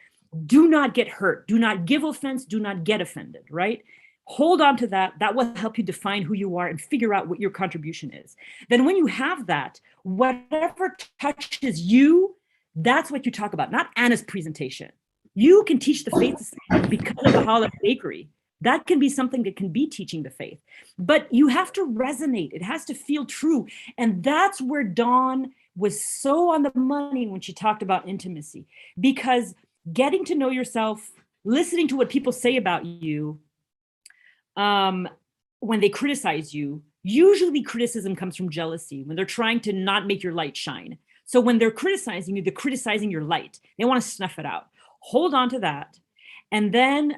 do not get hurt. Do not give offense. Do not get offended, right? Hold on to that. That will help you define who you are and figure out what your contribution is. Then when you have that, whatever touches you, that's what you talk about, not Anna's presentation. You can teach the faith because of the Baha'u'llah bakery. That can be something that can be teaching the faith. But you have to resonate. It has to feel true. And that's where Dawn was so on the money when she talked about intimacy, because getting to know yourself, listening to what people say about you, when they criticize you, usually criticism comes from jealousy, when they're trying to not make your light shine. So when they're criticizing you, they're criticizing your light. They want to snuff it out. Hold on to that. And then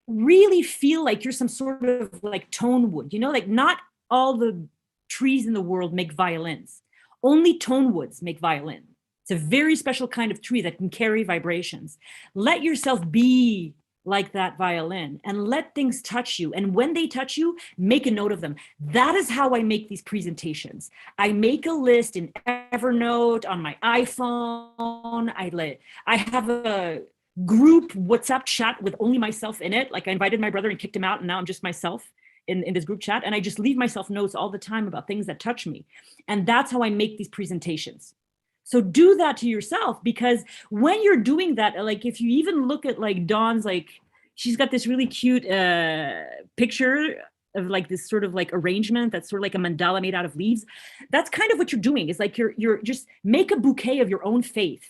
really feel like you're some sort of like tone wood, you know, like not all the trees in the world make violins. Only tone woods make violin. It's a very special kind of tree that can carry vibrations. Let yourself be like that violin and let things touch you. And when they touch you, make a note of them. That is how I make these presentations. I make a list in Evernote on my iPhone. I have a group WhatsApp chat with only myself in it. Like I invited my brother and kicked him out, and now I'm just myself in this group chat. And I just leave myself notes all the time about things that touch me. And that's how I make these presentations. So do that to yourself, because when you're doing that, like if you even look at like Dawn's, like she's got this really cute picture of like this sort of like arrangement that's sort of like a mandala made out of leaves. That's kind of what you're doing, is like you're just make a bouquet of your own faith.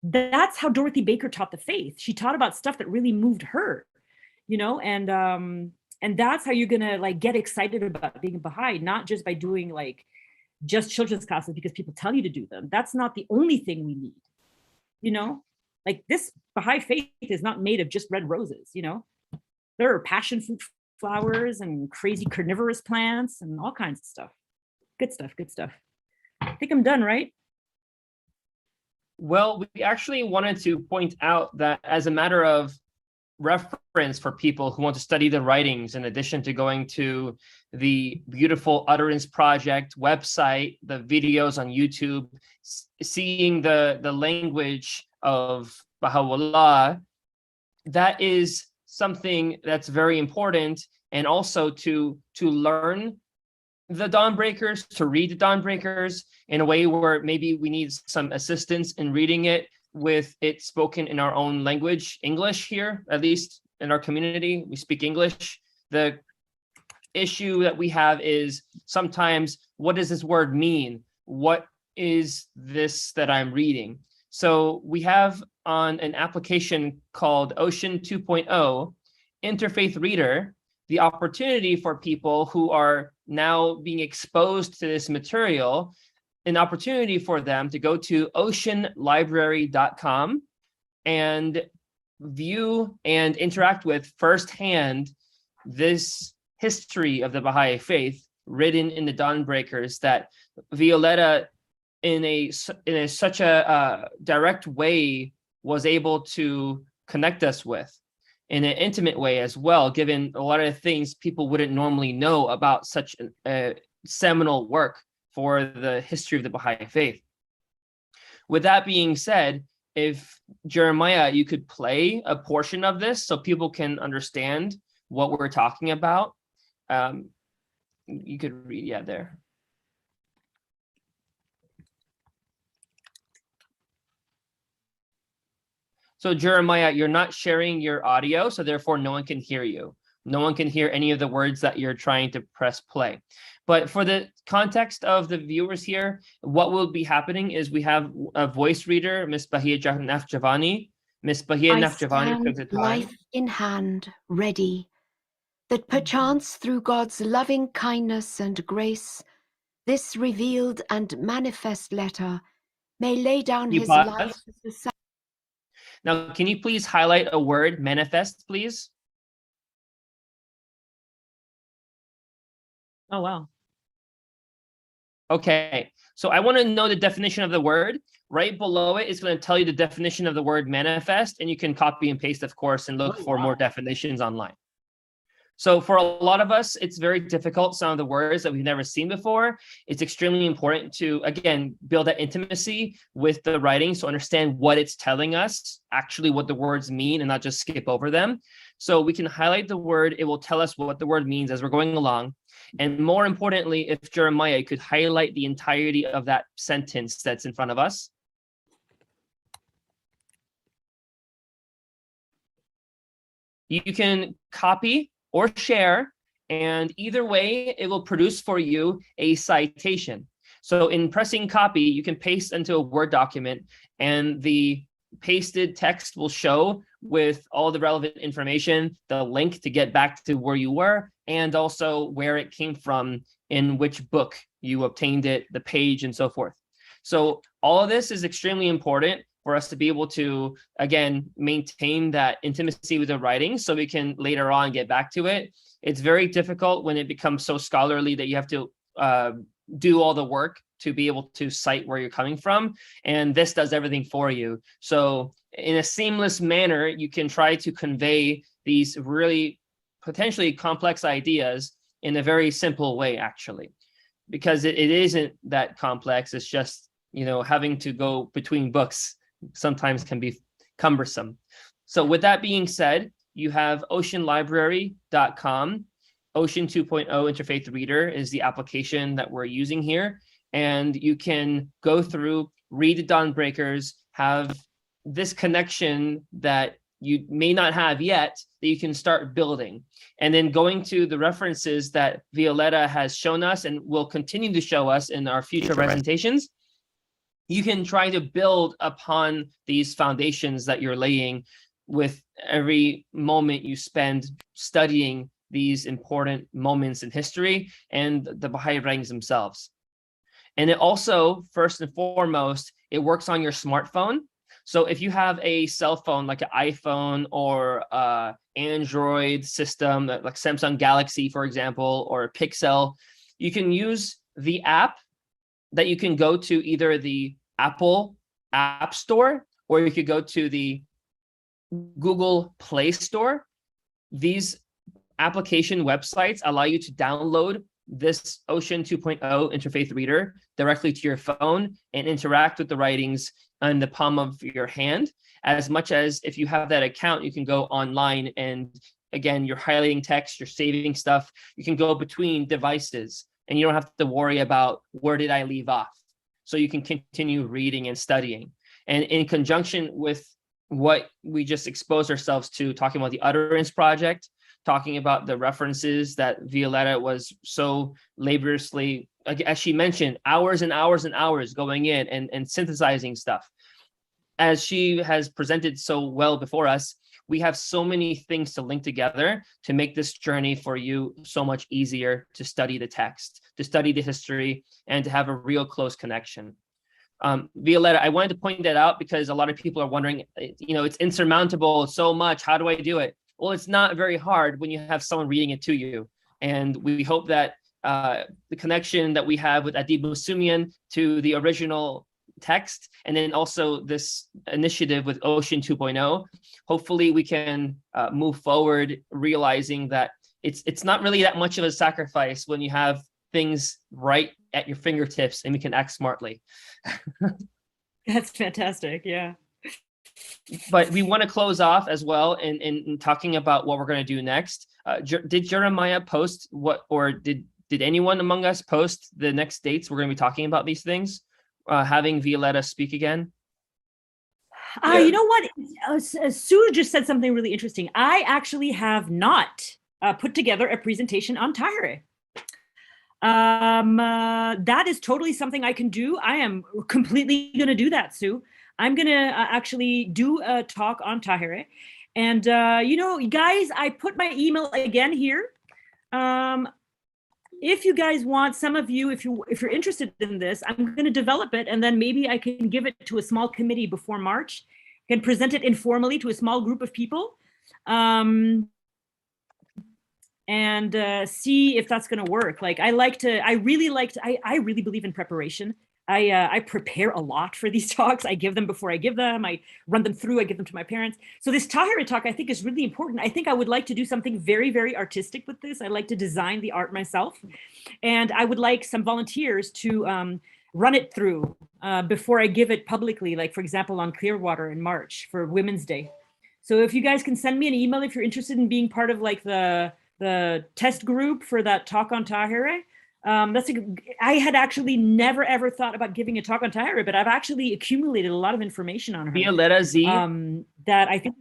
That's how Dorothy Baker taught the faith. She taught about stuff that really moved her, you know, and that's how you're gonna like get excited about being a Baha'i, not just by doing like just children's classes because people tell you to do them. That's not the only thing we need, you know, like this Baha'i faith is not made of just red roses, you know, there are passion fruit flowers and crazy carnivorous plants and all kinds of stuff. Good stuff, good stuff. I think I'm done, right? Well, we actually wanted to point out that as a matter of reference for people who want to study the writings, in addition to going to the beautiful Utterance Project website, the videos on YouTube, seeing the language of Baha'u'llah, that is something that's very important. And also to learn the Dawnbreakers, to read the Dawnbreakers in a way where maybe we need some assistance in reading it with it spoken in our own language, English here, at least in our community, we speak English. issue that we have is sometimes, what does this word mean? What is this that I'm reading? So we have on an application called Ocean 2.0 Interfaith Reader, the opportunity for people who are now being exposed to this material, an opportunity for them to go to oceanlibrary.com and view and interact with firsthand this history of the Baha'i faith written in the Dawnbreakers that Violetta in such a direct way was able to connect us with in an intimate way as well, given a lot of things people wouldn't normally know about such a seminal work for the history of the Baha'i faith. With that being said, if Jeremiah, you could play a portion of this so people can understand what we're talking about. You could read, yeah, there. So Jeremiah, you're not sharing your audio, so therefore no one can hear you. No one can hear any of the words that you're trying to press play. But for the context of the viewers here, what will be happening is we have a voice reader, Miss Bahia Nafjavani. Miss Bahia Nafjavani took the time. Life in hand, ready, that perchance through God's loving kindness and grace, this revealed and manifest letter may lay down his life as the. Now, can you please highlight a word, manifest, please? Oh, wow. Okay, so I want to know the definition of the word. Right below it is going to tell you the definition of the word manifest, and you can copy and paste, of course, and look for more definitions online. So for a lot of us, it's very difficult, some of the words that we've never seen before. It's extremely important to, again, build that intimacy with the writing, so understand what it's telling us, actually what the words mean, and not just skip over them. So we can highlight the word. It will tell us what the word means as we're going along. And more importantly, if Jeremiah could highlight the entirety of that sentence that's in front of us. You can copy or share, and either way, it will produce for you a citation. So in pressing copy, you can paste into a Word document, and the pasted text will show with all the relevant information, the link to get back to where you were, and also where it came from, in which book you obtained it, the page, and so forth. So all of this is extremely important for us to be able to, again, maintain that intimacy with the writing so we can later on get back to it. It's very difficult when it becomes so scholarly that you have to do all the work to be able to cite where you're coming from. And this does everything for you. So in a seamless manner, you can try to convey these really potentially complex ideas in a very simple way, actually, because it isn't that complex. It's just, you know, having to go between books sometimes can be cumbersome. So with that being said, you have oceanlibrary.com. Ocean 2.0 Interfaith Reader is the application that we're using here. And you can go through, read the Dawnbreakers, have this connection that you may not have yet, that you can start building. And then going to the references that Violetta has shown us and will continue to show us in our future presentations, you can try to build upon these foundations that you're laying with every moment you spend studying these important moments in history and the Baha'i writings themselves. And it also, first and foremost, it works on your smartphone. So if you have a cell phone, like an iPhone or Android system, like Samsung Galaxy, for example, or a Pixel, you can use the app that you can go to either the Apple App Store, or you could go to the Google Play Store. These application websites allow you to download this Ocean 2.0 Interfaith Reader directly to your phone and interact with the writings on the palm of your hand. As much as if you have that account, you can go online and, again, you're highlighting text, you're saving stuff. You can go between devices and you don't have to worry about where did I leave off. So you can continue reading and studying. And in conjunction with what we just exposed ourselves to, talking about the Utterance Project, talking about the references that Violetta was so laboriously, as she mentioned, hours and hours and hours going in and synthesizing stuff. As she has presented so well before us, we have so many things to link together to make this journey for you so much easier to study the text, to study the history, and to have a real close connection. Violetta, I wanted to point that out because a lot of people are wondering, it's insurmountable so much. How do I do it? Well, it's not very hard when you have someone reading it to you. And we hope that the connection that we have with Adib Musumian to the original text, and then also this initiative with Ocean 2.0, hopefully we can move forward realizing that it's not really that much of a sacrifice when you have things right at your fingertips and we can act smartly. That's fantastic. Yeah. But we want to close off as well in talking about what we're going to do next. Did Jeremiah post did anyone among us post the next dates we're going to be talking about these things? Having Violetta speak again? You know what? Sue just said something really interesting. I actually have not put together a presentation on Tahirih. That is totally something I can do. I am completely going to do that, Sue. I'm going to actually do a talk on Tahirih. And, guys, I put my email again here. If you guys want, some of you, if you're interested in this, I'm going to develop it, and then maybe I can give it to a small committee before March, can present it informally to a small group of people, and see if that's going to work. Like, I really believe in preparation. I prepare a lot for these talks. I give them before I give them. I run them through. I give them to my parents. So this Tahirih talk, I think, is really important. I think I would like to do something very, very artistic with this. I like to design the art myself. And I would like some volunteers to run it through before I give it publicly, like, for example, on Clearwater in March for Women's Day. So if you guys can send me an email if you're interested in being part of like the test group for that talk on Tahirih. I had actually never ever thought about giving a talk on Tahirih, but I've actually accumulated a lot of information on her. Violetta Z. That I think,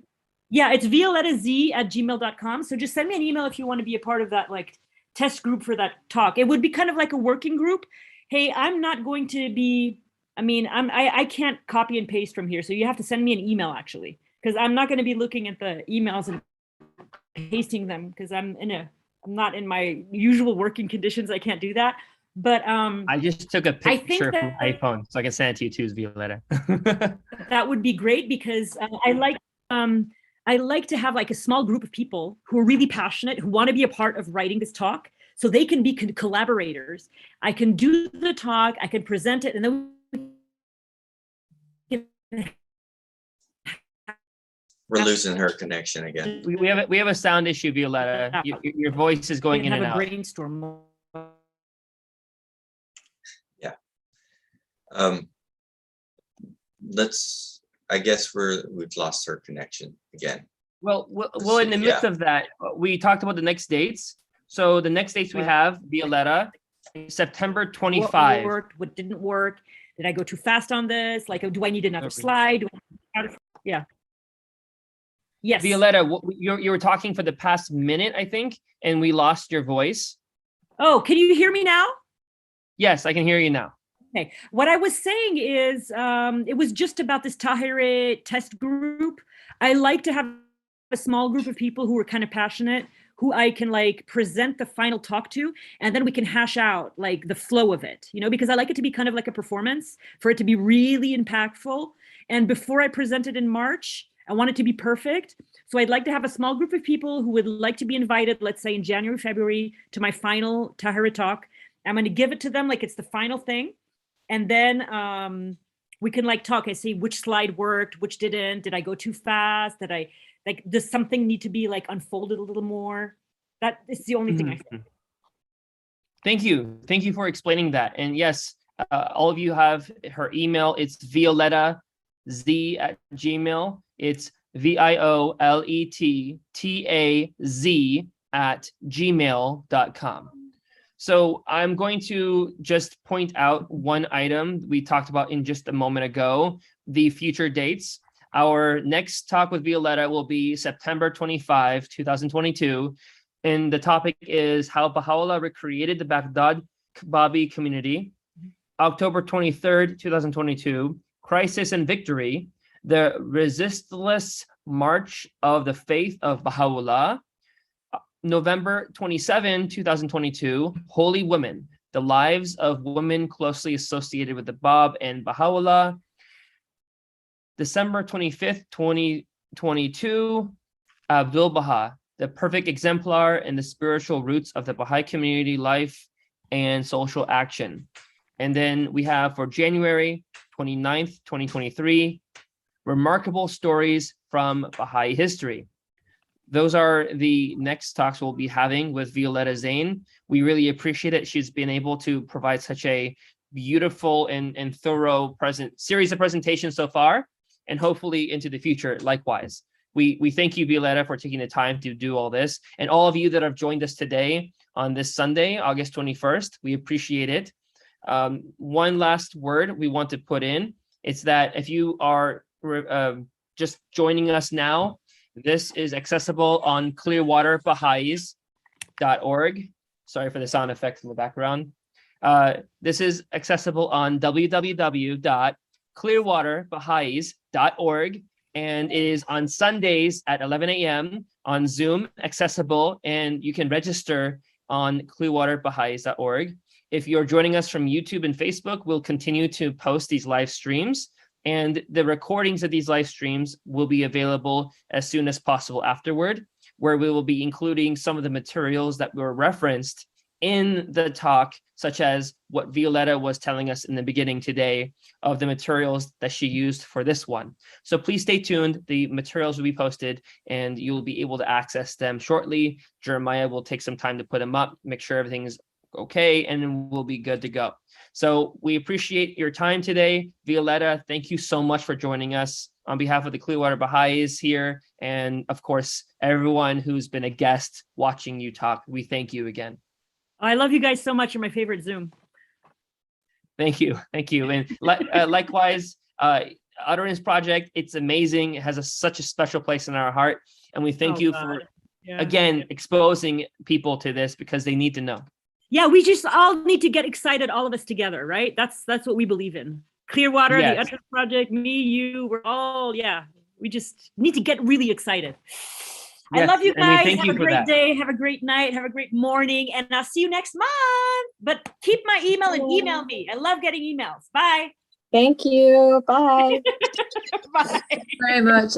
yeah, it's violettaz@gmail.com. So just send me an email if you want to be a part of that like test group for that talk. It would be kind of like a working group. Hey, I'm not going to be. I can't copy and paste from here, so you have to send me an email actually, because I'm not going to be looking at the emails and pasting them because I'm not in my usual working conditions. I can't do that. But I just took a picture from my iPhone so I can send it to you too, Violetta. That would be great because I like to have like a small group of people who are really passionate, who want to be a part of writing this talk, so they can be collaborators. I can do the talk, I can present it, and then we're losing her connection again. We have a sound issue, Violetta. Your voice is going in and out. Brainstorm. Yeah. I guess we've lost her connection again. Well, in the midst of that, we talked about the next dates. So the next dates we have, Violetta, September 25. What worked? What didn't work? Did I go too fast on this? Like, do I need another slide? Yeah. Yes. Violetta, you were talking for the past minute, I think, and we lost your voice. Oh, can you hear me now? Yes, I can hear you now. Okay. What I was saying is it was just about this Tahirih test group. I like to have a small group of people who are kind of passionate, who I can like present the final talk to, and then we can hash out like the flow of it, because I like it to be kind of like a performance, for it to be really impactful. And before I present it in March, I want it to be perfect. So I'd like to have a small group of people who would like to be invited, let's say in January, February, to my final Tahirih talk. I'm going to give it to them like it's the final thing. And then we can like talk. I see which slide worked, which didn't. Did I go too fast? Does something need to be like unfolded a little more? That is the only thing I think. Thank you. Thank you for explaining that. And yes, all of you have her email. It's violettaz@gmail. It's violettaz@gmail.com. So I'm going to just point out one item we talked about in just a moment ago, the future dates. Our next talk with Violetta will be September 25, 2022. And the topic is how Baha'u'llah recreated the Baghdad Babi community. October 23rd, 2022, Crisis and Victory, the resistless march of the faith of Baha'u'llah. November 27, 2022, Holy Women, the lives of women closely associated with the Bab and Baha'u'llah. December 25th, 2022, Abdul Baha, the perfect exemplar and the spiritual roots of the Baha'i community life and social action. And then we have for January 29th, 2023, Remarkable Stories from Baha'i History. Those are the next talks we'll be having with Violetta Zain. We really appreciate it. She's been able to provide such a beautiful and thorough series of presentations so far, and hopefully into the future likewise. We thank you, Violetta, for taking the time to do all this. And all of you that have joined us today on this Sunday, August 21st, we appreciate it. One last word we want to put in, it's that if you are just joining us now, this is accessible on clearwaterbaha'is.org. Sorry for the sound effects in the background. This is accessible on www.clearwaterbaha'is.org, and it is on Sundays at 11 a.m. on Zoom, accessible, and you can register on clearwaterbaha'is.org. If you're joining us from YouTube and Facebook, we'll continue to post these live streams, and the recordings of these live streams will be available as soon as possible afterward, where we will be including some of the materials that were referenced in the talk, such as what Violetta was telling us in the beginning today of the materials that she used for this one. So please stay tuned. The materials will be posted and you'll be able to access them shortly. Jeremiah will take some time to put them up, make sure everything is okay, and then we'll be good to go. So we appreciate your time today. Violetta, thank you so much for joining us on behalf of the Clearwater Baha'is here. And of course, everyone who's been a guest watching you talk, we thank you again. I love you guys so much. You're my favorite Zoom. Thank you. Thank you. And likewise, Utterance Project, it's amazing. It has such a special place in our heart. And we thank you for, again, exposing people to this because they need to know. Yeah, we just all need to get excited, all of us together, right? That's what we believe in. Clearwater, Yes. the Utterance Project, me, you, we're all, we just need to get really excited. Yes, I love you and we guys. thank Have you a for great that. day. Have a great night. Have a great morning. And I'll see you next month. But keep my email and email me. I love getting emails. Bye. Thank you. Bye. Bye. Very much.